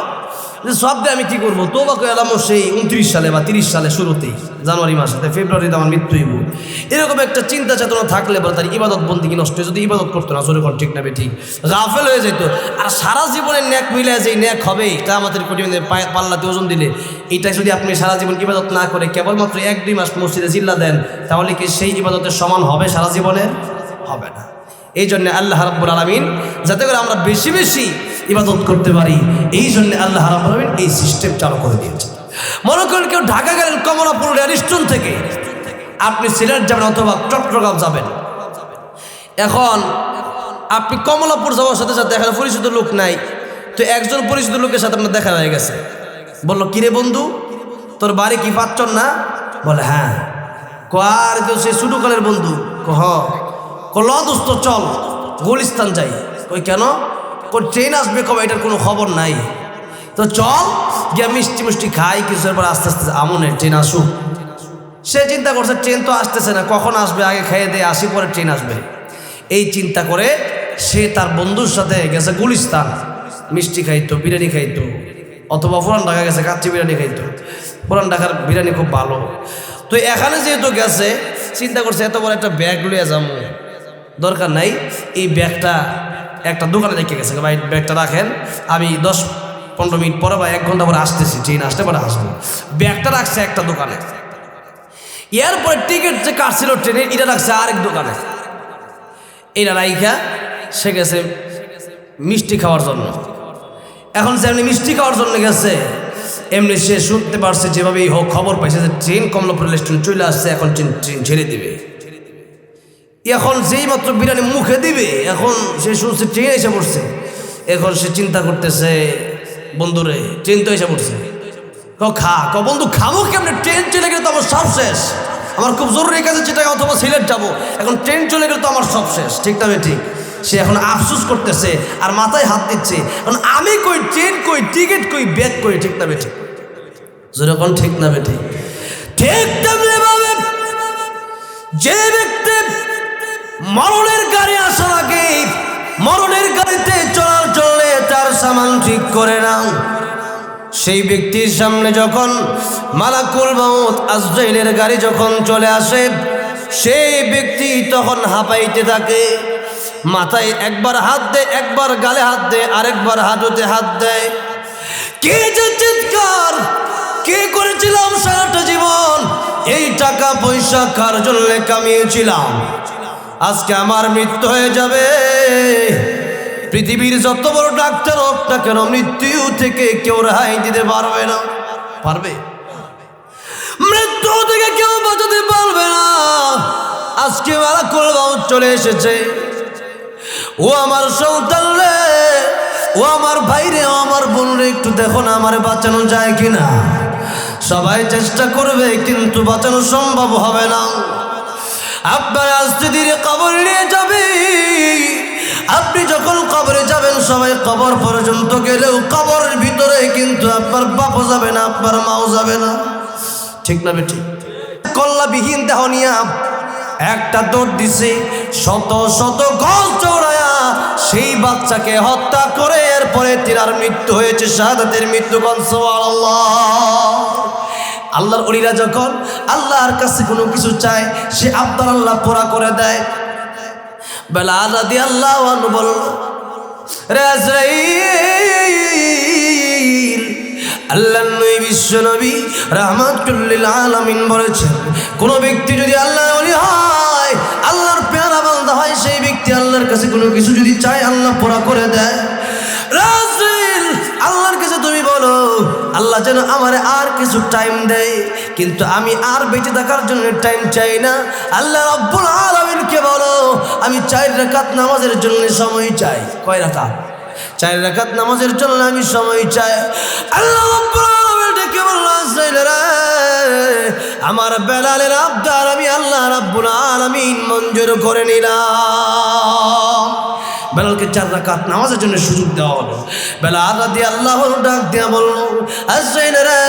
যে সব দিয়ে আমি কী করবো, তওবা করে এলাম সেই 29 সালে বা 30 সালে শুরুতেই, জানুয়ারি মাসে, ফেব্রুয়ারিতে আমার মৃত্যু হইব। এরকম একটা চিন্তা চেতনা থাকলে বলে তার ইবাদত বন্দিগি নষ্ট হয়ে, যদি ইবাদত করতো না, জোরে কোন ঠিক না ঠিক, গাফেল হয়ে যেত। আর সারা জীবনের ন্যাক মিলে যে ন্যাক হবে, তা আমাদের কঠিন পাল্লাতে ওজন দিলে, এটা যদি আপনি সারা জীবন ইবাদত না করে কেবলমাত্র 1-2 মাস মসজিদে জিল্লা দেন, তাহলে কি সেই ইবাদতের সমান হবে? সারা জীবনের হবে না। এই জন্য আল্লাহ রাব্বুল আলামিন যাতে করে আমরা বেশি বেশি ইবাদত করতে পারি, এই জন্য আল্লাহ রাব্বুল আলামিন এই সিস্টেম চালু করে দিয়েছে। মনে করেন কেউ ঢাকা গেলেন কমলাপুর রেলস্টেশন থেকে, আপনি সিলেট যাবেন অথবা চট্টগ্রাম যাবেন। এখন আপনি কমলাপুর যাওয়ার সাথে সাথে এখানে পরিচিত লোক নাই, তো একজন পরিচিত লোকের সাথে আপনার দেখা হয়ে গেছে। বললো, কিরে বন্ধু, তোর বাড়ি কি পাচ্ছন না? বলে হ্যাঁ। আর কেউ সে ছোটকালের বন্ধু? ল দোস্ত চল গুলিস্তান যাই। ওই কেন? ট্রেন আসবে কবে, এটার কোনো খবর নাই। তো চল গিয়া মিষ্টি মিষ্টি খাই, কিছুর পর আস্তে আস্তে আমনের ট্রেন আসুক। সে চিন্তা করছে ট্রেন তো আসতেছে না, কখন আসবে, আগে খেয়ে দিয়ে আসি, পরে ট্রেন আসবে। এই চিন্তা করে সে তার বন্ধুর সাথে গেছে গুলিস্তান, মিষ্টি খাইতো, বিরিয়ানি খাইতো, অথবা পুরান ঢাকা গেছে কাচ্চি বিরিয়ানি খাইতো। পুরান ঢাকার বিরিয়ানি খুব ভালো। তো এখানে যেহেতু গেছে, চিন্তা করছে এত বড় একটা ব্যাগ লইয়া যাবো, দরকার নাই। এই ব্যাগটা একটা দোকানে রেখে গেছে, ভাই ব্যাগটা রাখেন, আমি 10-15 মিনিট পরে বা 1 ঘন্টা পরে আসতেছি, ট্রেন আসতে পরে আসবো। ব্যাগটা রাখছে একটা দোকানে। এরপরে টিকিট যে কাটছিল ট্রেনের, এটা রাখছে আরেক দোকানে। এটা রাইখা সে গেছে মিষ্টি খাওয়ার জন্য। এখন যে এমনি মিষ্টি খাওয়ার জন্য গেছে, এমনি সে শুনতে পারছে যেভাবেই হোক, খবর পাইছে যে ট্রেন কমলাপুর রেল স্টেশন চলে আসছে, এখন ট্রেন ছেড়ে দিবে। এখন যেই মাত্র বিরিয়ানি মুখে দিবে, এখন সে শুনছে ট্রেন এসে পড়ছে। এখন সে চিন্তা করতেছে, বন্ধুরে ট্রেন তো এসে পড়ছে, বন্ধু খাবো কেমনে, ট্রেন চলে গেলে তো আমার সব শেষ, আমার খুব জরুরি কাজে যেটা অথবা সিলেট যাবো, এখন ট্রেন চলে গেলে তো আমার সব শেষ। ঠিক না ঠিক? সে এখন আফসোস করতেছে আর মাথায় হাত দিচ্ছে, এখন আমি কই, ট্রেন কই, টিকিট কই, ব্যাগ কই। ঠিক না বেঠিক? যেরকম ঠিক না বেঠিক? ঠিক তেমনি ভাবে যে ব্যক্তি মরণের গাড়ি আসার আগে মরণের গাড়িতে চলার জন্য তার সামান ঠিক করে নাও, সেই ব্যক্তির সামনে যখন মালাকুল মাউত আজরাইলের গাড়ি যখন চলে আসে, সেই ব্যক্তি তখন হাঁপাইতে থাকে। মাথায় একবার হাত দেয়, একবার গালে হাত দেয়, আরেকবার হাঁটুতে হাত দেয়। কে যে চিৎকার, কে করেছিলাম সারাটা জীবন, এই টাকা পয়সা কার জন্য কামিয়েছিলাম, আজকে আমার মৃত্যু হয়ে যাবে। পৃথিবীর যত বড় ডাক্তার হোক না কেন, মৃত্যু থেকে কেউ রেহাই দিতে পারবে না। পারবে? মৃত্যু থেকে কেউ বাঁচাতে পারবে না। আজকে মালাকুল মাউত চলে এসেছে। ও আমার সন্তান রে, ও আমার ভাই রে, ও আমার বোন রে, একটু দেখো না আমার বাঁচানো যায় কিনা। সবাই চেষ্টা করবে কিন্তু বাঁচানো সম্ভব হবে না। আপনার আস্তে ধীরে কবর নিয়ে যাবে। আপনি যখন কবরে যাবেন, সবাই কবর পর্যন্ত গেলেও কবরের ভিতরে কিন্তু আপনার বাপও যাবে না, আপনার মাও যাবে না। ঠিক না বেঠিক? কল্লাবিহীন দেহ নিয়া একটা দৌড় দিছে, শত শত গজ চৌড়ায়া সেই বাচ্চাকে হত্যা করে এরপরে তিনার মৃত্যু হয়েছে, শাহাদাতের মৃত্যু। সুবহানাল্লাহ। আল্লাহর ওলিরা যখন আল্লাহর কাছে কোনো কিছু চায়, সে আবদার আল্লাহ পুরা করে দেয়। বেলাল রাদিয়াল্লাহু আনহু বলল, রে আজরাইল, আল্লাহর নবী বিশ্ব নবী রাহমাতুল লিল আলামিন বলেছেন, কোন ব্যক্তি যদি আল্লাহর ওলি হয়, আল্লাহর পেয়ারা বান্দা হয়, সেই ব্যক্তি আল্লাহর কাছে কোনো কিছু যদি চায়, আল্লাহ পুরা করে দেয়। রাসূল, আল্লাহর কাছে তুমি বলো আল্লাহ যেন আমারে আর কিছু টাইম দেয়, কিন্তু আমি আর বেঁচে থাকার জন্য টাইম চাই না। আল্লাহ রাব্বুল আলামিনকে বলো আমি 4 রাকাত নামাজের জন্য সময় চাই। কয় রাকাত? 4 রাকাত নামাজের জন্য আমি সময় চাই। আল্লাহ রাব্বুল আলামিন ডেকে বলল, আজরাইল রে, আমার বেলালের আবদার আমি আল্লাহ রাব্বুল আলামিন মঞ্জুর করে নিলাম। বেলালকে 4 রাকাত নামাজের জন্য সুযোগ দেওয়া হলো। বেলাল রাদিয়াল্লাহু আনহু ডাক দিয়া বলল, আসাইন রে,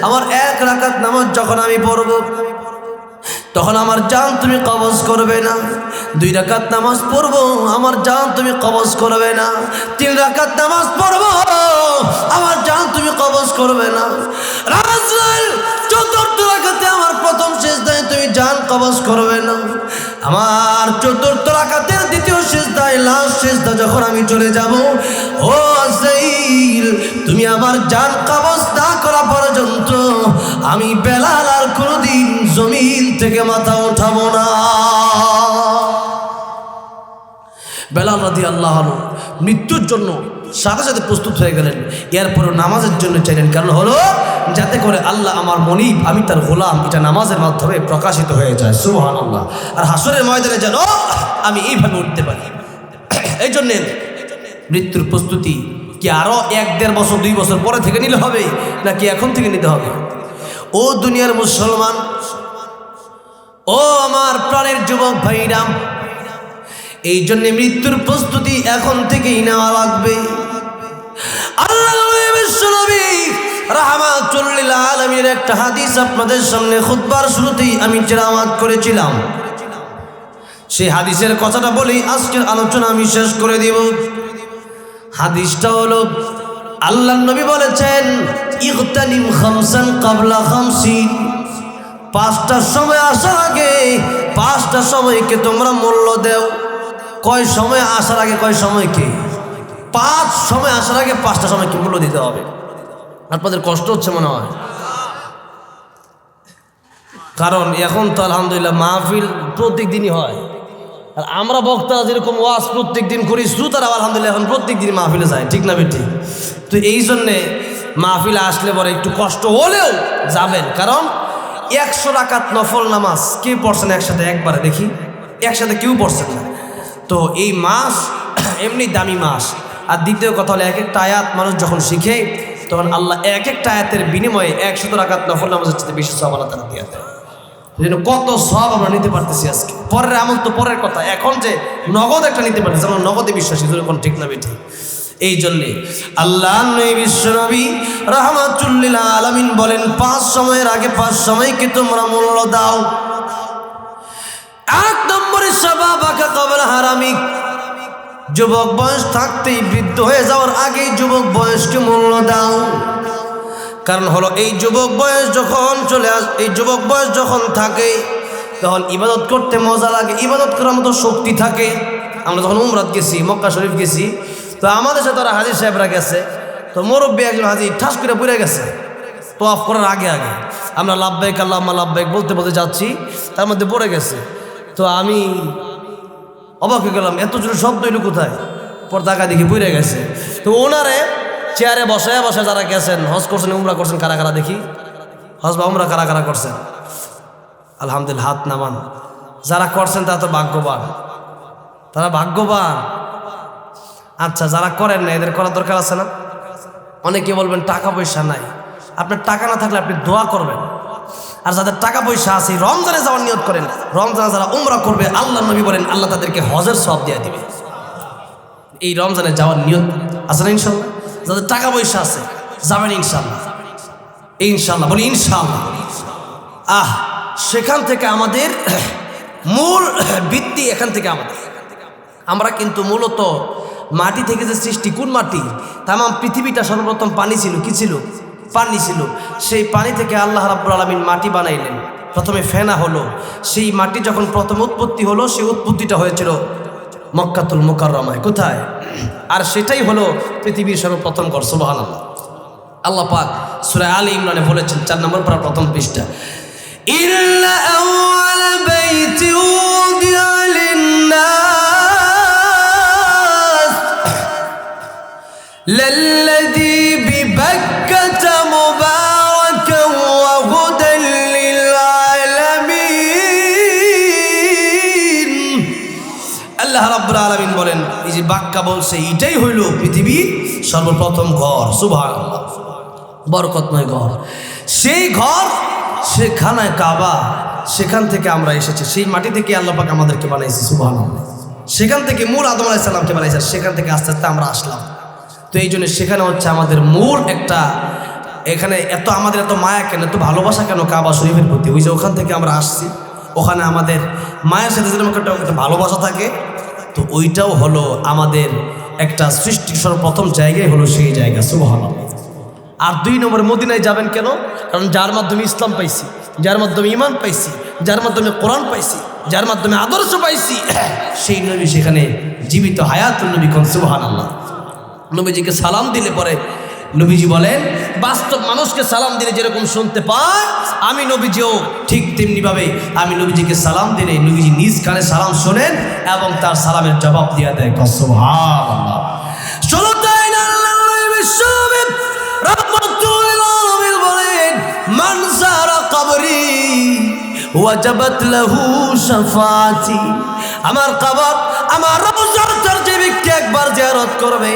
আমার 1 রাকাত নামাজ যখন আমি পড়ব তখন আমার জান তুমি কবজ করবে না। 2 রাকাত নামাজ পড়বো, আমার জান তুমি কবজ করবে না। 3 রাকাত নামাজ পড়বো, আমার জান তুমি কবজ করবে না। রাসূল 4র্থ রাকাতে আমার প্রথম সিজদায় তুমি জান কবজ করবে না। আমার 4র্থ রাকাতের দ্বিতীয় সিজদায়, লাস্ট সিজদা যখন আমি চলে যাব, ও আসাইল তুমি আমার জান কবজ না করা পর্যন্ত আমি বেলাল আর কোনোদিন জমিন থেকে মাথা উঠাবো না। বেলাল রাদিয়াল্লাহু আনহু মৃত্যুর জন্য সাথে সাথে প্রস্তুত হয়ে গেলেন। এরপর নামাজের জন্য চাইলেন, কারণ হলো যাতে করে আল্লাহ আমার মনিব, আমি তার গোলাম, এটা নামাজের মাধ্যমে প্রকাশিত হয়ে যায়। সুবহানাল্লাহ। আর হাসরের ময়দানে যেন আমি এইভাবে উঠতে পারি। এই জন্যে মৃত্যুর প্রস্তুতি কি আরো 1-1.5 বছর 2 বছর পরে থেকে নিলে হবে, নাকি এখন থেকে নিতে হবে? ও দুনিয়ার মুসলমান, ও আমার প্রাণের যুবক ভাইরা, এই জন্য মৃত্যুর প্রস্তুতি এখন থেকেই নেওয়া লাগবে। আল্লাহ নবী রাহমাতুল লিল আলামিন একটা হাদিস আপনাদের সামনে খুতবার শুরুতেই আমি তেলাওয়াত করেছিলাম। সেই হাদিসের কথাটা বলি আজকের আলোচনা আমি শেষ করে দেব। হাদিসটা হলো, আল্লাহ নবী বলেছেন, ইগতানিম খামসান ক্বাবলা খামসিন, 5টা সময় আসার আগে 5টা সময়কে তোমরা মূল্য দাও। কয় সময় আসার আগে কয় সময়কে? 5 সময় আসার আগে 5টা সময়কে মূল্য দিতে হবে। আপনাদের কষ্ট হচ্ছে মনে হয়, কারণ এখন তো আলহামদুলিল্লাহ মাহফিল প্রত্যেক দিনই হয়। আর আমরা বক্তারা যেরকম ওয়াজ প্রত্যেক দিন করি, শ্রোতারা আলহামদুলিল্লাহ এখন প্রত্যেক দিন মাহফিলে যায়, ঠিক না বেঠিক? তো এই জন্যে মাহফিলে আসলে পরে একটু কষ্ট হলেও যাবেন, কারণ 100 রাকাত নফল নামাজ কে পড়ছেন একসাথে? একবারে দেখি, একসাথে কেউ পড়ছেন না। তো এই মাস এমনি দামি মাস। আর দ্বিতীয় কথা হলো, এক একটা আয়াত মানুষ যখন শিখে তখন আল্লাহ এক একটা আয়াতের বিনিময়ে 100 রাকাত নফল নামাজের চেয়ে বেশি সওয়াব আল্লাহ তাআলা দিয়ে দেয়। কত সওয়াব আমরা নিতে পারতেছি আজকে। পরের আমল তো পরের কথা, এখন যে নগদ একটা নিতে পারতেছি, আমরা নগদে বিশ্বাসী, যেরকম ঠিক না বেঠিক? এই জন্যে আল্লাহ নবী বিশ্বনবী রাহমাতুল লিল আলামিন বলেন, 5 সময়ের আগে 5 সময়কে তোমরা মূল্য দাও। 1 নম্বরে শাবাবাকা ক্বাবলা হারামিক, যুবক বয়স থাকতেই, বৃদ্ধ হয়ে যাওয়ার আগেই যুবক বয়সকে মূল্য দাও। কারণ হলো এই যুবক বয়স যখন চলে এই যুবক বয়স যখন থাকে তখন ইবাদত করতে মজা লাগে, ইবাদত করার মতো শক্তি থাকে। আমরা যখন উমরাত গেছি, মক্কা শরীফ গেছি, তো আমাদের সাথে ওরা হাজী সাহেবরা গেছে, তো মুরব্বী একজন হাজী ঠাস করে পড়ে গেছে তওয়াফ করার আগে আগে। আমরা লাব্বাইক আল্লাহুম্মা লাব্বাইক বলতে বলতে যাচ্ছি, তার মধ্যে পড়ে গেছে। তো আমি অবাক হয়ে গেলাম, এত জোরে শব্দ এলো কোথায়? পর টাকা দেখি পড়ে গেছে। তো ওনারে চেয়ারে বসায় বসায় যারা গেছেন, হজ করছেন, উমরা করছেন, কারা কারা দেখি? হজ বা উমরা কারা কারা করছেন? আলহামদুলিল্লাহ, হাত নামান। যারা করছেন তারা তো ভাগ্যবান, তারা ভাগ্যবান। আচ্ছা, যারা করেন না এদের করার দরকার আছে না? অনেকে বলবেন টাকা পয়সা নাই। আপনার টাকা না থাকলে আপনি দোয়া করবেন। আর যাদের টাকা পয়সা আছে রমজানে যাওয়ার নিয়ত করেন। রমজানে যারা উমরা করবে, আল্লাহ নবী বলেন আল্লাহ তাদেরকে হজের সওয়াব দিয়ে দিবে। এই রমজানে যাওয়ার নিয়ত আছে না? ইনশাল্লাহ যাদের টাকা পয়সা আছে যাবেন ইনশাল্লাহ, ইনশাল্লাহ বলি ইনশাল্লাহ। সেখান থেকে আমাদের মূল ভিত্তি, এখান থেকে আমরা কিন্তু মূলত মাটি থেকে যে সৃষ্টি, কোন মাটি? তাম পৃথিবীটা সর্বপ্রথম পানি ছিল। কি ছিল? পানি ছিল। সেই পানি থেকে আল্লাহ রাব্বুল আলামিন মাটি বানাইলেন। প্রথমে ফেনা হলো। সেই মাটি যখন প্রথম উৎপত্তি হলো, সেই উৎপত্তিটা হয়েছিল মক্কাতুল মুকাররমায়। কোথায়? আর সেটাই হলো পৃথিবীর সর্বপ্রথম ঘর। সুবহানাল্লাহ। আল্লাহ পাক সূরা আলে ইমরানে বলেছেন 4 নম্বর পারা প্রথম পৃষ্ঠা, ইন্না আউয়াল বাইতি উদিয়া লিন-নাস লাল্লাযী বিবাক্কাতা মুবারাকান ওয়া হুদাল লিল-আলামিন। আল্লাহ রাব্বুল আলামিন বলেন, এই যে বাক্কা বলছে, এটাই হইল পৃথিবীর সর্বপ্রথম ঘর। সুবহানাল্লাহ, বরকতময় ঘর। সেই ঘর, সেখানে কাবা, সেখান থেকে আমরা এসেছি। সেই মাটি থেকে আল্লাহ পাক আমাদেরকে বানাইছে। সুবহানাল্লাহ। সেখান থেকে মূল আদম আলাইহিস সালামকে বানাইছে, সেখান থেকে আস্তে আস্তে আমরা আসলাম। তো এই জন্য সেখানে হচ্ছে আমাদের মূল একটা, এখানে এত আমাদের এত মায়া কেন, এত ভালোবাসা কেন কাবা শরীফের প্রতি? ওই যে ওখান থেকে আমরা আসছি, ওখানে আমাদের মায়ের সাথে যেরকম একটা ভালোবাসা থাকে, তো ওইটাও হলো আমাদের একটা সৃষ্টির সর্বপ্রথম জায়গায় হলো সেই জায়গা। সুবহানাল্লাহ। আর 2 নম্বরে মদিনায় যাবেন কেন? কারণ যার মাধ্যমে ইসলাম পাইছি, যার মাধ্যমে ঈমান পাইছি, যার মাধ্যমে কোরআন পাইছি, যার মাধ্যমে আদর্শ পাইছি, সেই নবী সেখানে জীবিত হায়াতুল নবী। কোন সুবহানাল্লাহ। নবীজিকে সালাম দিলে পরে নবীজি বলেন, বাস্তব মানুষকে সালাম দিলে যেরকম শুনতে পায়, আমি নবীজিও ঠিক তেমনিভাবে আমি নবীজিকে সালাম দিলে নবীজি নিজ কানে সালাম শোনেন এবং তার সালামের জবাব দিয়ে দেয়। সুবহানাল্লাহ। শুনতেই না আল্লাহর বিশ্বনবী রাহমাতুল লিল আলামিন বলেন, মান যারা কবরি ওয়াজাবাত লাহু শাফাআতি। আমার কবর, আমার রওজার যে ব্যক্তি একবার জিয়ারত করবে,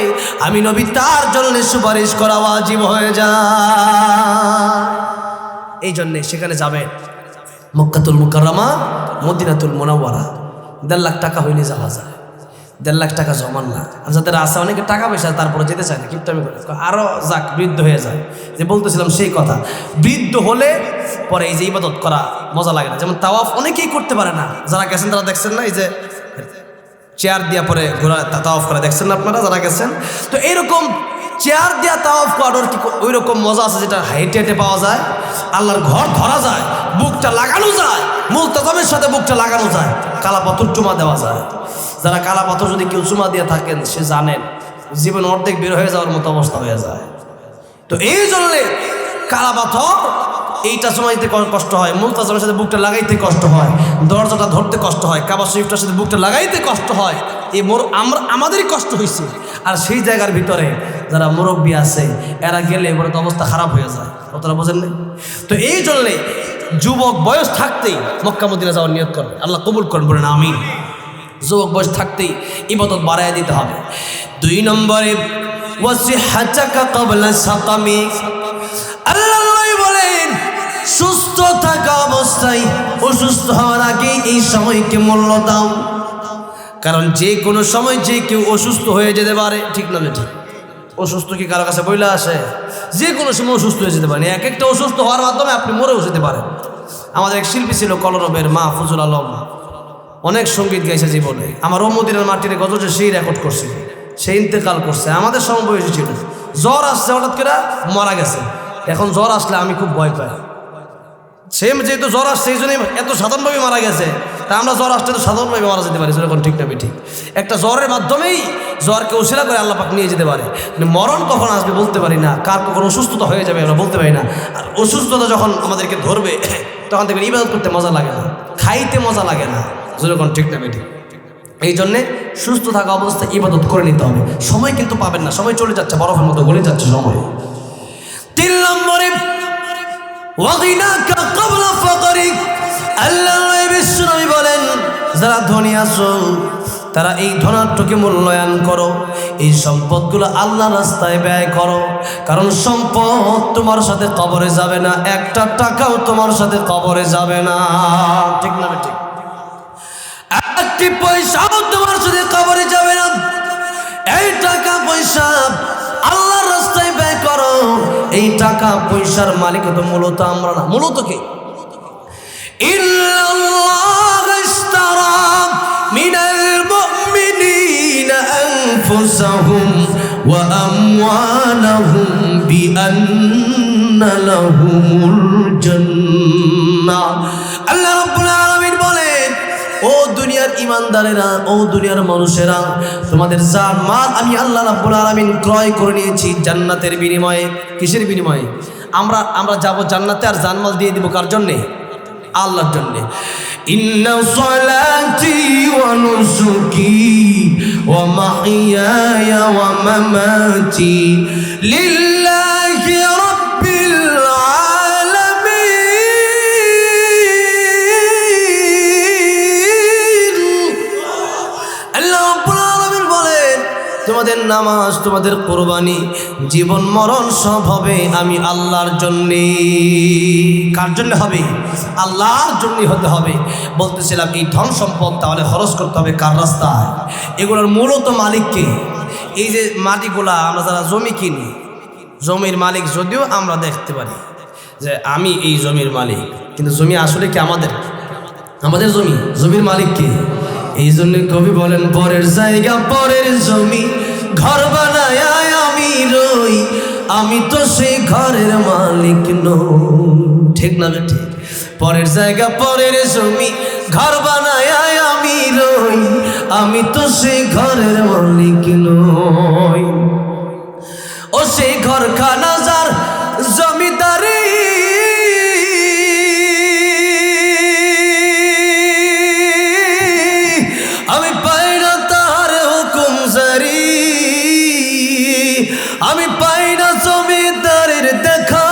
আমি নবী তার জন্য সুপারিশ করা ওয়াজিব হয়ে যায়। এই জন্যে সেখানে যাবেন, মক্কাতুল মুকাররমা, মদিনাতুল মুনাওয়ারা। 1.5 লাখ টাকা হইলে যাওয়া যায়। 1.5 লাখ টাকা জমান না। আর যাদের আছে অনেকে টাকা পয়সা, তারপরে যেতে চায় না, কিপটামি করে, আরও যাক বৃদ্ধ হয়ে যায়। যে বলতেছিলাম সেই কথা, বৃদ্ধ হলে পরে এই যে ইবাদত করা মজা লাগে না। যেমন তাওয়াফ অনেকেই করতে পারে না, যারা গেছেন তারা দেখছেন না, এই যে চেয়ার দিয়া পরে ঘোরা তাওয়াফ করে, দেখছেন না আপনারা যারা গেছেন? তো এইরকম চেয়ার দিয়া তাওয়াফ করার কি ওই রকম মজা আছে যেটা হেঁটে হেঁটে পাওয়া যায়? আল্লাহর ঘর ধরা যায়, বুকটা লাগানো যায়, মুলতাজামের সাথে বুকটা লাগানো যায়, কালা পাথর চুমা দেওয়া যায়। যারা কালা পাথর যদি কেউ চুমা দিয়ে থাকেন, সে জানেন জীবন অর্ধেক বের হয়ে যাওয়ার মতো অবস্থা হয়ে যায়। তো এই জন্যে কালা পাথর এইটা চুমাইতে কষ্ট হয়, মুলতাজামের সাথে বুকটা লাগাইতে কষ্ট হয়, দরজাটা ধরতে কষ্ট হয়, কাবা শরীফটার সাথে বুকটা লাগাইতে কষ্ট হয়। এই আমাদেরই কষ্ট হয়েছে। আর সেই জায়গার ভিতরে যারা মুরব্বী আছে, এরা গেলে এবারে তো অবস্থা খারাপ হয়ে যায়। কতটা বোঝেন না? তো এই জন্যে যুবক বয়স থাকতেই মক্কা মদিনা যাওয়ার নিয়ত করেন, আল্লাহ কবুল করেন, বলেন আমিন। যুবক বয়স থাকতেই ইবাদত বাড়ায় দিতে হবে। 2 নম্বরে ওয়াসিহাতাকা ক্বাবলা সাকামিক। আল্লাহ বলেন, সুস্থ থাকা অবস্থায়, অসুস্থ হওয়ার আগে এই সময়কে মূল্য দাও। কারণ যে কোনো সময় যে কেউ অসুস্থ হয়ে যেতে পারে। ঠিক না? ঠিক। অসুস্থ কি কারো কাছে বইলা আসে? যে কোনো সময় অসুস্থ হয়ে যেতে পারে। এক একটা অসুস্থ হওয়ার মাধ্যমে আপনি মরেও যেতে পারেন। আমাদের এক শিল্পী ছিল কলরবের মাহফুজুল আলম, অনেক সঙ্গীত গাইছে জীবনে। আমার মদিনার মাটির গজল সেই রেকর্ড করছিল, সে ইন্তেকাল করছে, আমাদের সমবয়সী ছিল। জ্বর আসছে হঠাৎ করে মারা গেছে। এখন জ্বর আসলে আমি খুব ভয় পাই। সেম যেহেতু জ্বর আসছে সেই জন্যই এত সাধারণভাবে মারা গেছে, তা আমরা জ্বর আসলে তো সাধারণভাবে মারা যেতে পারি। যখন ঠিক না ঠিক, একটা জ্বরের মাধ্যমেই জ্বরকে উশিলা করে আল্লাহ পাক নিয়ে যেতে পারে। মরণ কখন আসবে বলতে পারি না, কার কখন অসুস্থতা হয়ে যাবে আমরা বলতে পারি না। আর অসুস্থতা যখন আমাদেরকে ধরবে, তখন দেখবেন ইবাদত করতে মজা লাগে না, খাইতে মজা লাগে না। যখন ঠিক না ঠিক। এই জন্যে সুস্থ থাকা অবস্থায় ইবাদত করে নিতে হবে। সময় কিন্তু পাবেন না, সময় চলে যাচ্ছে, বরফের মতো গলে যাচ্ছে সময়। 3 নম্বরে ওয়াগিনাকা ক্বাবলা ফাকরিক। আল্লাহর নবী বলেন, যারা ধনী আছো তারা এই ধনাত্মকে মূল্যায়ন করো, এই সম্পদগুলো আল্লাহর রাস্তায় ব্যয় করো। কারণ সম্পদ তোমার সাথে কবরে যাবে না, একটা টাকাও তোমার সাথে কবরে যাবে না। ঠিক না? ঠিক। একটি পয়সাও তোমার সাথে কবরে যাবে না। এই টাকা পয়সা আল্লাহর রাস্তায় ব্যয় করো। এই টাকা পয়সার মালিক তো মূলত আমরা না। মূলত কি? ইন্নাল্লাহা ইশতারা মিনাল মুমিনিনা আনফুসাহুম ওয়া আমওয়ালাহুম বিআন্না লাহুমুল জান্নাহ। আল্লাহ রাব্বুল আলামিন বলেন, ও দুনিয়ার ইমানদারেরা, ও দুনিয়ার মানুষেরা, তোমাদের জান মাল আমি আল্লাহ রাব্বুল আলামিন ক্রয় করে নিয়েছি জান্নাতের বিনিময়ে। কিসের বিনিময়ে? আমরা যাব জান্নাতে, আর জানমাল দিয়ে দিব কার জন্যে? আল্লাহর জন্যে। ইন্না সলাতি ওয়া নুসুকি ওয়া মাহইয়ায়া ওয়া মামাতি লিল্লাহি রাব্বিল আলামিন। আল্লাহ রাব্বুল আলামিন বলেন, তোমাদের নামাজ, তোমাদের কোরবানি, জীবন মরণ সব হবে আমি আল্লাহর জন্যে। কার জন্য হবে? আল্লাহর জন্যই হতে হবে। বলতেছিলাম এই ধন সম্পদ তাহলে খরচ করতে হবে কার রাস্তায়? এগুলোর মূলত মালিককে। এই যে মাটিগুলা আমরা যারা জমি কিনি, জমির মালিক যদিও আমরা দেখতে পারি যে আমি এই জমির মালিক, কিন্তু জমি আসলে কি আমাদের? আমাদের জমি, জমির মালিক কে? এই জন্য কবি বলেন, পরের জায়গা পরের জমি, ঘর বানায় আমি রই, আমি তো সেই ঘরের মালিক নই। ঠিক না ঠিক? পরের জায়গা পরের জমি, ঘর বানায় আমি রই, আমি তো সেই ঘরের মালিক নই। ও সেই ঘরখানা যার জমিদারি, আমি পাই না তার হুকুম জারি, আমি পাই না জমিদারের দেখা,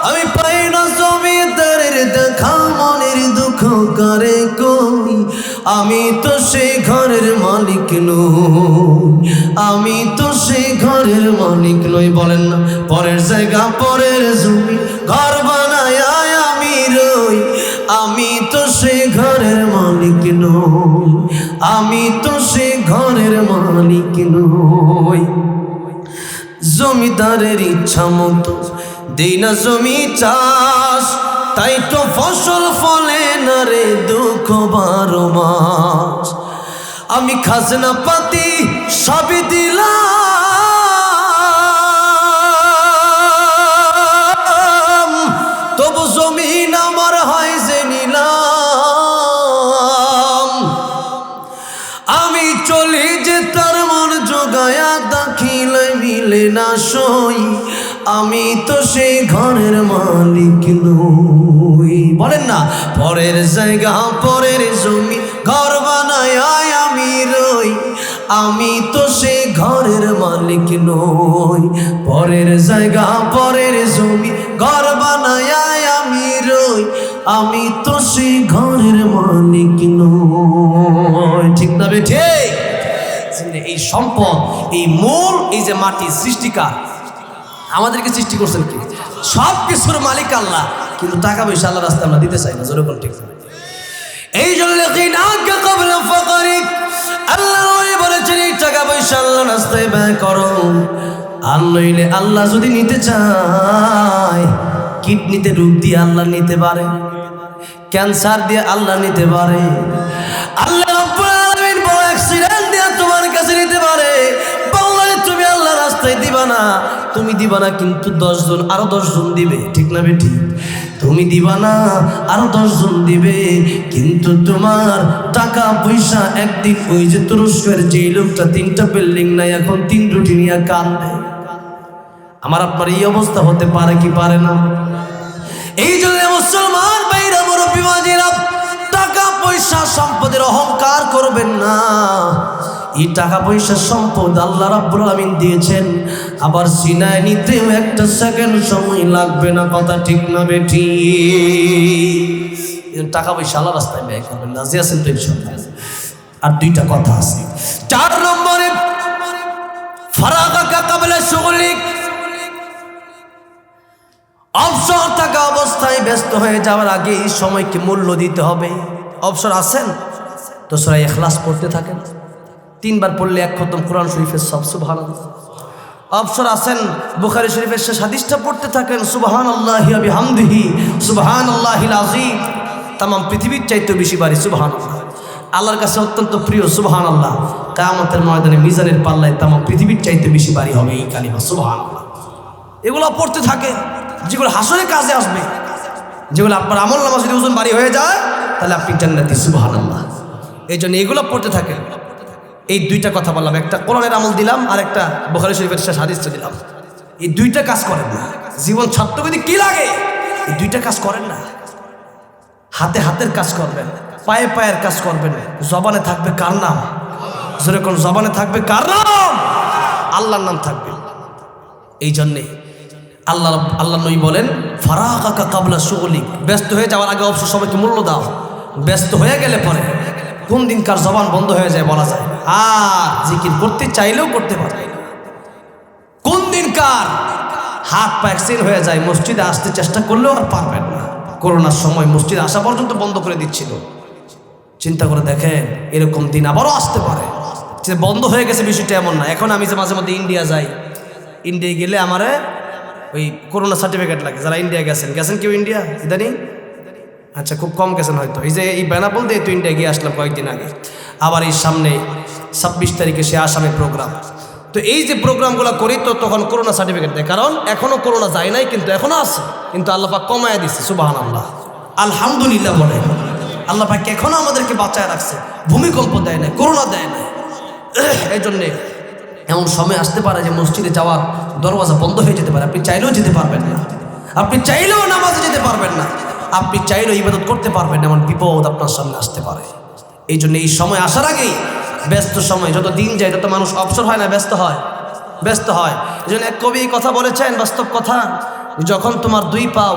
আমি পাই না জমিদারের দেখা, মনের দুঃখ করে কই, আমি তো সেই ঘরের মালিক নই, আমি তো সেই ঘরের মালিক নই। বলেন না, পরের জায়গা পরের জমি, ঘর বানায় আমি রই, আমি তো সেই ঘরের মালিক নই, আমি তো সেই ঘরের মালিক নই। জমিদারের ইচ্ছা মতো দেই না জমি চাষ, তাই তো ফসল ফলে না রে দুঃখ 12 মাস। আমি খাজনা পাতি সবই দিলাম, তবু জমিন আমার হয় যে নিলাম। আমি চলি যে তার মন জোগায়া দাখিলে মিলে না সই, আমি তো সেই ঘরের মালিক নই। বলেন না, পরের জায়গা পরের জমি, ঘর বানায় আমি রই, আমি তো সেই ঘরের মালিক নই। পরের জায়গা পরের জমি, ঘর বানায় আমি রই, আমি তো সেই ঘরের মালিক নই। ঠিক না বে ঠিক? এই সম্পদ, এই মূল, এই যে মাটি সৃষ্টিকার, আমাদেরকে সৃষ্টি করছেন কি? সব কিছুর মালিক আল্লাহ, কিন্তু টাকা পয়সা আল্লাহ রাস্তায় আমরা দিতে চাই না। জোরে বল ঠিক না? এই জন্য আল্লাহ বলেছেন এই টাকা পয়সা আল্লাহ রাস্তায় ব্যয় করো, আর নইলে আল্লাহ যদি নিতে চায়, কিডনিতে রোগ দিয়ে আল্লাহ নিতে পারে, ক্যান্সার দিয়ে আল্লাহ নিতে পারে, আল্লাহ রাব্বুল আলামিন বড় অ্যাক্সিডেন্ট দিয়ে তোমার কাছে নিতে পারে। বললে তুমি আল্লাহ রাস্তায় দিবা না, তুমি দিবা না কিন্তু 10 জন আরো 10 জন দিবে। ঠিক না বেটি? তুমি দিবা না, আরো 10 জন দিবে, কিন্তু তোমার টাকা পয়সা একদিন ওই যে তুরস্কের যে লোকটা 3টা বিল্ডিং নাই, এখন 3 রুটি নিয়ে কান্দে। আমার আপনার এই অবস্থা হতে পারে কি পারে না? এই জন্য মুসলমান ভাইরা, মুরব্বি মাঝিরা, টাকা পয়সা সম্পদের অহংকার করবেন না। এই টাকা পয়সা সম্পদ আল্লাহ রাব্বুল আলামিন দিয়েছেন, আবার সিনায় নিতেও 1 সেকেন্ড সময় লাগবে না। কথা ঠিক না বেটি? টাকা পয়সা আল্লাহ রাস্তায় ব্যয় করবেন, রাজি আছেন তো ইনশাআল্লাহ? আর 2টা কথা আছে। 4 নম্বরে, ফারাগাকা ক্বাবলা শুগলিক, অবসর থাকা অবস্থায় ব্যস্ত হয়ে যাওয়ার আগে এই সময়কে মূল্য দিতে হবে। অবসর আছেন তো সূরা ইখলাস পড়তে থাকেন, 3 বার পড়লে 1 খতম কোরআন শরীফের সব। সুবহানাল্লাহ। অবসর আছেন, বুখারী শরীফের শেষ হাদিসটা পড়তে থাকেন, সুবহানাল্লাহি ওয়া বিহামদিহি সুবহানাল্লাহিল আযীম। तमाम পৃথিবীর চাইতে বেশি বাড়ি সুবহানাল্লাহ। আল্লাহর কাছে অত্যন্ত প্রিয় সুবহানাল্লাহ। কিয়ামতের ময়দানে মিজানের পাল্লায় तमाम পৃথিবীর চাইতে বেশি বাড়ি হবে এই কালিমা সুবহানাল্লাহ। এগুলো পড়তে থাকে, যেগুলো হাসরে কাজে আসবে, যেগুলো আপনার আমলনামা যদি ওজন ভারী হয়ে যায় তাহলে আপনি জান্নাতি। সুবহানাল্লাহ। এই জন্য এগুলো পড়তে থাকেন। এই 2টা কথা বললাম, একটা কোরআনের আমল দিলাম, আর একটা বুখারী শরীফের শেষ হাদিসটা দিলাম। এই 2টা কাজ করেন না। জীবন ছাড়তে যদি কি লাগে, এই 2টা কাজ করেন না। হাতে হাতের কাজ করবেন, পায়ে পায়ের কাজ করবেন, জবানে থাকবে কার নাম? জোরে কোন জবানে থাকবে কার নাম? আল্লাহর নাম থাকবে। এই জন্যে আল্লাহ নবী বলেন, ফারাগাকা ক্বাবলা শুগলিক, ব্যস্ত হয়ে যাওয়ার আগে অবশ্য সবাইকে মূল্য দাও। ব্যস্ত হয়ে গেলে পরে কোন দিন কার জবান বন্ধ হয়ে যায় বলা যায়, আর জিকির করতে চাইলেও করতে পারে। কার হাত পা অ্যাক্সিডেন্ট হয়ে যায়, মসজিদে আসতে চেষ্টা করলেও আর পারবেন না। করোনার সময় মসজিদে আসা পর্যন্ত বন্ধ করে দিচ্ছিল। চিন্তা করে দেখেন এরকম দিন আবারও আসতে পারে। যে বন্ধ হয়ে গেছে বিষয়টা এমন না। এখন আমি যে মাঝে মধ্যে ইন্ডিয়া যাই, ইন্ডিয়া গেলে আমারে ওই করোনা সার্টিফিকেট লাগে। যারা ইন্ডিয়া গেছেন কেউ ইন্ডিয়া ইদানিং? আচ্ছা, খুব কম গেছেন হয়তো। এই যে এই বেনাপোল দিয়ে তো ইন্ডিয়া গিয়ে আসলাম কয়েকদিন আগে। আবার এই সামনে 26 তারিখে সে আসামে প্রোগ্রাম। তো এই যে প্রোগ্রামগুলো করি তো তখন করোনা সার্টিফিকেট দেয়, কারণ এখনও করোনা যায় নাই, কিন্তু এখনও আছে, কিন্তু আল্লাহ পাক কমায় দিচ্ছে। সুবহানাল্লাহ, আলহামদুলিল্লাহ বলে। আল্লাহ পাক এখনও আমাদেরকে বাঁচায় রাখছে, ভূমিকম্প দেয় না, করোনা দেয় না। এই জন্যে এমন সময় আসতে পারে যে মসজিদে যাওয়ার দরওয়াজা বন্ধ হয়ে যেতে পারে। আপনি চাইলেও যেতে পারবেন না, আপনি চাইলেও নামাজে যেতে পারবেন না, আপনি চাইলেও ইবাদত করতে পারবেন না। এমন বিপদ আপনার সামনে আসতে পারে। এই জন্য এই সময় আসার আগেই, ব্যস্ত সময় যত দিন যায় তত মানুষ অবসর হয় না, ব্যস্ত হয়। এই জন্য এক কবি কথা বলেছেন, বাস্তব কথা, যখন তোমার 2 পাও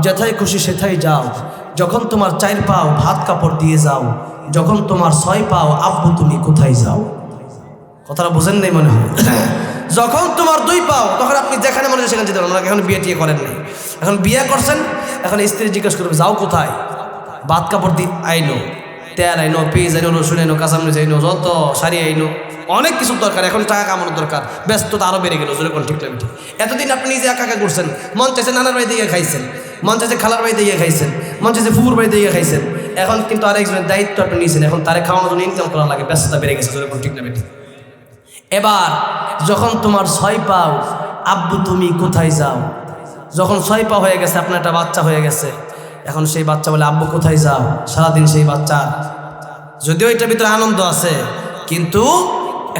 যেথায় খুশি সেথায় যাও, যখন তোমার 4 পাও ভাত কাপড় দিয়ে যাও, যখন তোমার 6 পাও আব্বু তুমি কোথায় যাও। কথাটা বোঝেন নাই মনে হয়। যখন তোমার 2 পাও তখন আপনি যেখানে মনে হয় সেখানে যেতে পারেন। এখন বিয়ে টিয়ে করেন নাই, এখন বিয়ে করছেন, এখন স্ত্রী জিজ্ঞেস করবে যাও কোথায়, ভাত কাপড় দিয়ে আইনো, তেল আইনো, পেঁয়াজ আইনো, রসুন আইনো, কাঁচামরিচ আইনো, যত শাড়ি আইনো, অনেক কিছু দরকার। এখন টাকা কামানোর দরকার, ব্যস্ততা আরও বেড়ে গেল। যেরকম ঠিক লাগবে। এতদিন আপনি নিজে একা একা করছেন, মন চাইছে নানার বাড়িতে গিয়ে খাইছেন, মন চাইছে খালার বাড়িতে গিয়ে খাইছেন, মন চাইছে ফুফুর বাড়িতে গিয়ে খাইছেন। এখন কিন্তু আরেকজনের দায়িত্ব আপনি নিয়েছেন, এখন তারে খাওয়ানোর জন্য ইনকাম করা লাগে, ব্যস্ততা বেড়ে গেছে। যেরকম ঠিক না বেটি? এবার যখন তোমার 6 পাও আব্বু তুমি কোথায় যাও, যখন 6 পা হয়ে গেছে, আপনার একটা বাচ্চা হয়ে গেছে, এখন সেই বাচ্চা বলে আব্বু কোথায় যাও। সারাদিন সেই বাচ্চা, যদিও এটার ভিতরে আনন্দ আছে, কিন্তু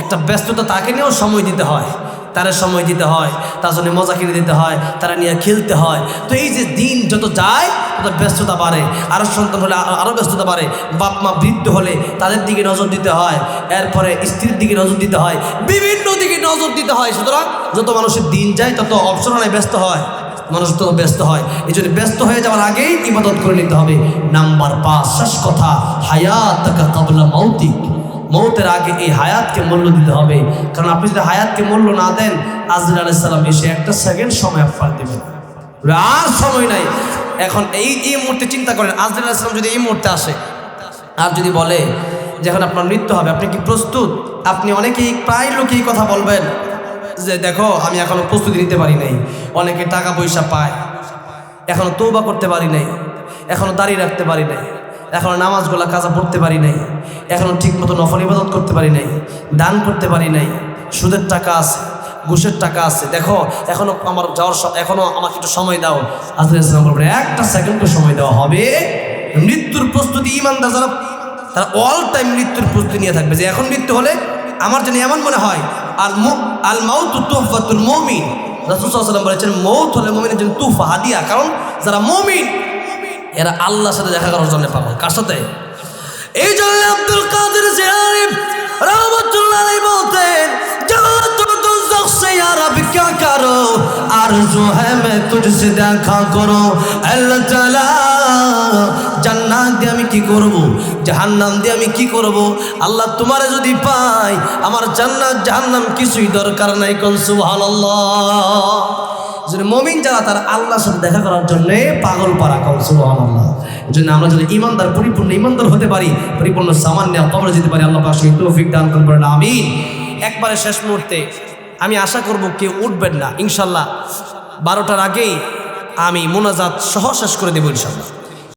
একটা ব্যস্ততা, তাকে নিয়েও সময় দিতে হয়, তারা সময় দিতে হয়, তার জন্য মজা কিনে দিতে হয়, তারা নিয়ে খেলতে হয়। তো এই যে দিন যত যায় তত ব্যস্ততা বাড়ে, আরও সন্তান হলে আরও ব্যস্ততা বাড়ে, বাপ মা বৃদ্ধ হলে তাদের দিকে নজর দিতে হয়, এরপরে স্ত্রীর দিকে নজর দিতে হয়, বিভিন্ন দিকে নজর দিতে হয়। সুতরাং যত মানুষের দিন যায় তত অবসরণায় ব্যস্ত হয়, মানুষ তত ব্যস্ত হয়। এই জন্য ব্যস্ত হয়ে যাওয়ার আগেই ইবাদত করে নিতে হবে। নাম্বার 5, শেষ কথা, হায়াতাকা ক্বাবলা মাউতিক। মৌতের আগে এই হায়াতকে মূল্য দিতে হবে, কারণ আপনি যদি হায়াতকে মূল্য না দেন, আজরাইল আলাইহিস সালাম এসে একটা সেকেন্ড সময় আপনার দেবেন, আর সময় নাই। এখন এই মুহূর্তে চিন্তা করেন, আজরাইল আলাইহিস সালাম যদি এই মুহূর্তে আসে আর যদি বলে যে এখন আপনার মৃত্যু হবে, আপনি কি প্রস্তুত? আপনি অনেকেই, প্রায় লোকেই কথা বলবেন যে দেখো আমি এখনো প্রস্তুতি নিতে পারি নাই, অনেকে টাকা পয়সা পায়, এখনো তওবা করতে পারি নাই, এখনো দাঁড়িয়ে রাখতে পারি নাই, এখনো নামাজগুলা কাজা পড়তে পারি নাই, এখনো ঠিক মতো নফল ইবাদত করতে পারি নাই, দান করতে পারি নাই, সুদের টাকা আছে, ঘুষের টাকা আছে, দেখো এখনো আমার যাওয়ার, এখনো আমাকে একটু সময় দাও। আজরাইল সালাম বলবেন একটা সেকেন্ডও সময় দেওয়া হবে। মৃত্যুর প্রস্তুতি ইমানদার যারা, তারা অল টাইম মৃত্যুর প্রস্তুতি নিয়ে থাকবে, যে এখন মৃত্যু হলে আমার যেন এমন মনে হয় আল মাউতু তুহফাতুল মুমিন। রাসূল সাল্লাল্লাহু আলাইহি ওয়াসাল্লাম বলেছেন মউত হলে মুমিনের জন্য তুহফা, হাদিয়া। কারণ যারা মুমিন এরা আল্লাহর সাথে দেখা করার জন্য পাগল। কার সাথে? এই জন্য আব্দুল কাদের জিলানী রাহমাতুল্লাহ আলাইহি বলতেন, জান্নাতুল দুযখ সে ইয়া রব क्या करो, आरज़ू है मैं तुझसे দেখা করো। আল্লাহ তাআলা জান্নাত দিয়ে আমি কি করব, জাহান্নাম দিয়ে আমি কি করব? আল্লাহ তোমারে যদি পাই আমার জান্নাত জাহান্নাম কিছুই দরকার নাই। কোন সুবহানাল্লাহ। যেন মুমিন যারা তারা আল্লাহর সাথে দেখা করার জন্য পাগল পারা। কোন সুবহানাল্লাহ। এজন্য আমরা যদি ইমানদার, পরিপূর্ণ ইমানদার হতে পারি, পরিপূর্ণ সামান্য কবরে যেতে পারি, আল্লাহ পাক সেই তৌফিক দান করুন। আমিন। একবারে শেষ মুহূর্তে আমি আশা করব কেউ উঠবেন না ইনশাআল্লাহ। 12টার আগেই আমি মোনাজাত সহ শেষ করে দেব ইনশাআল্লাহ।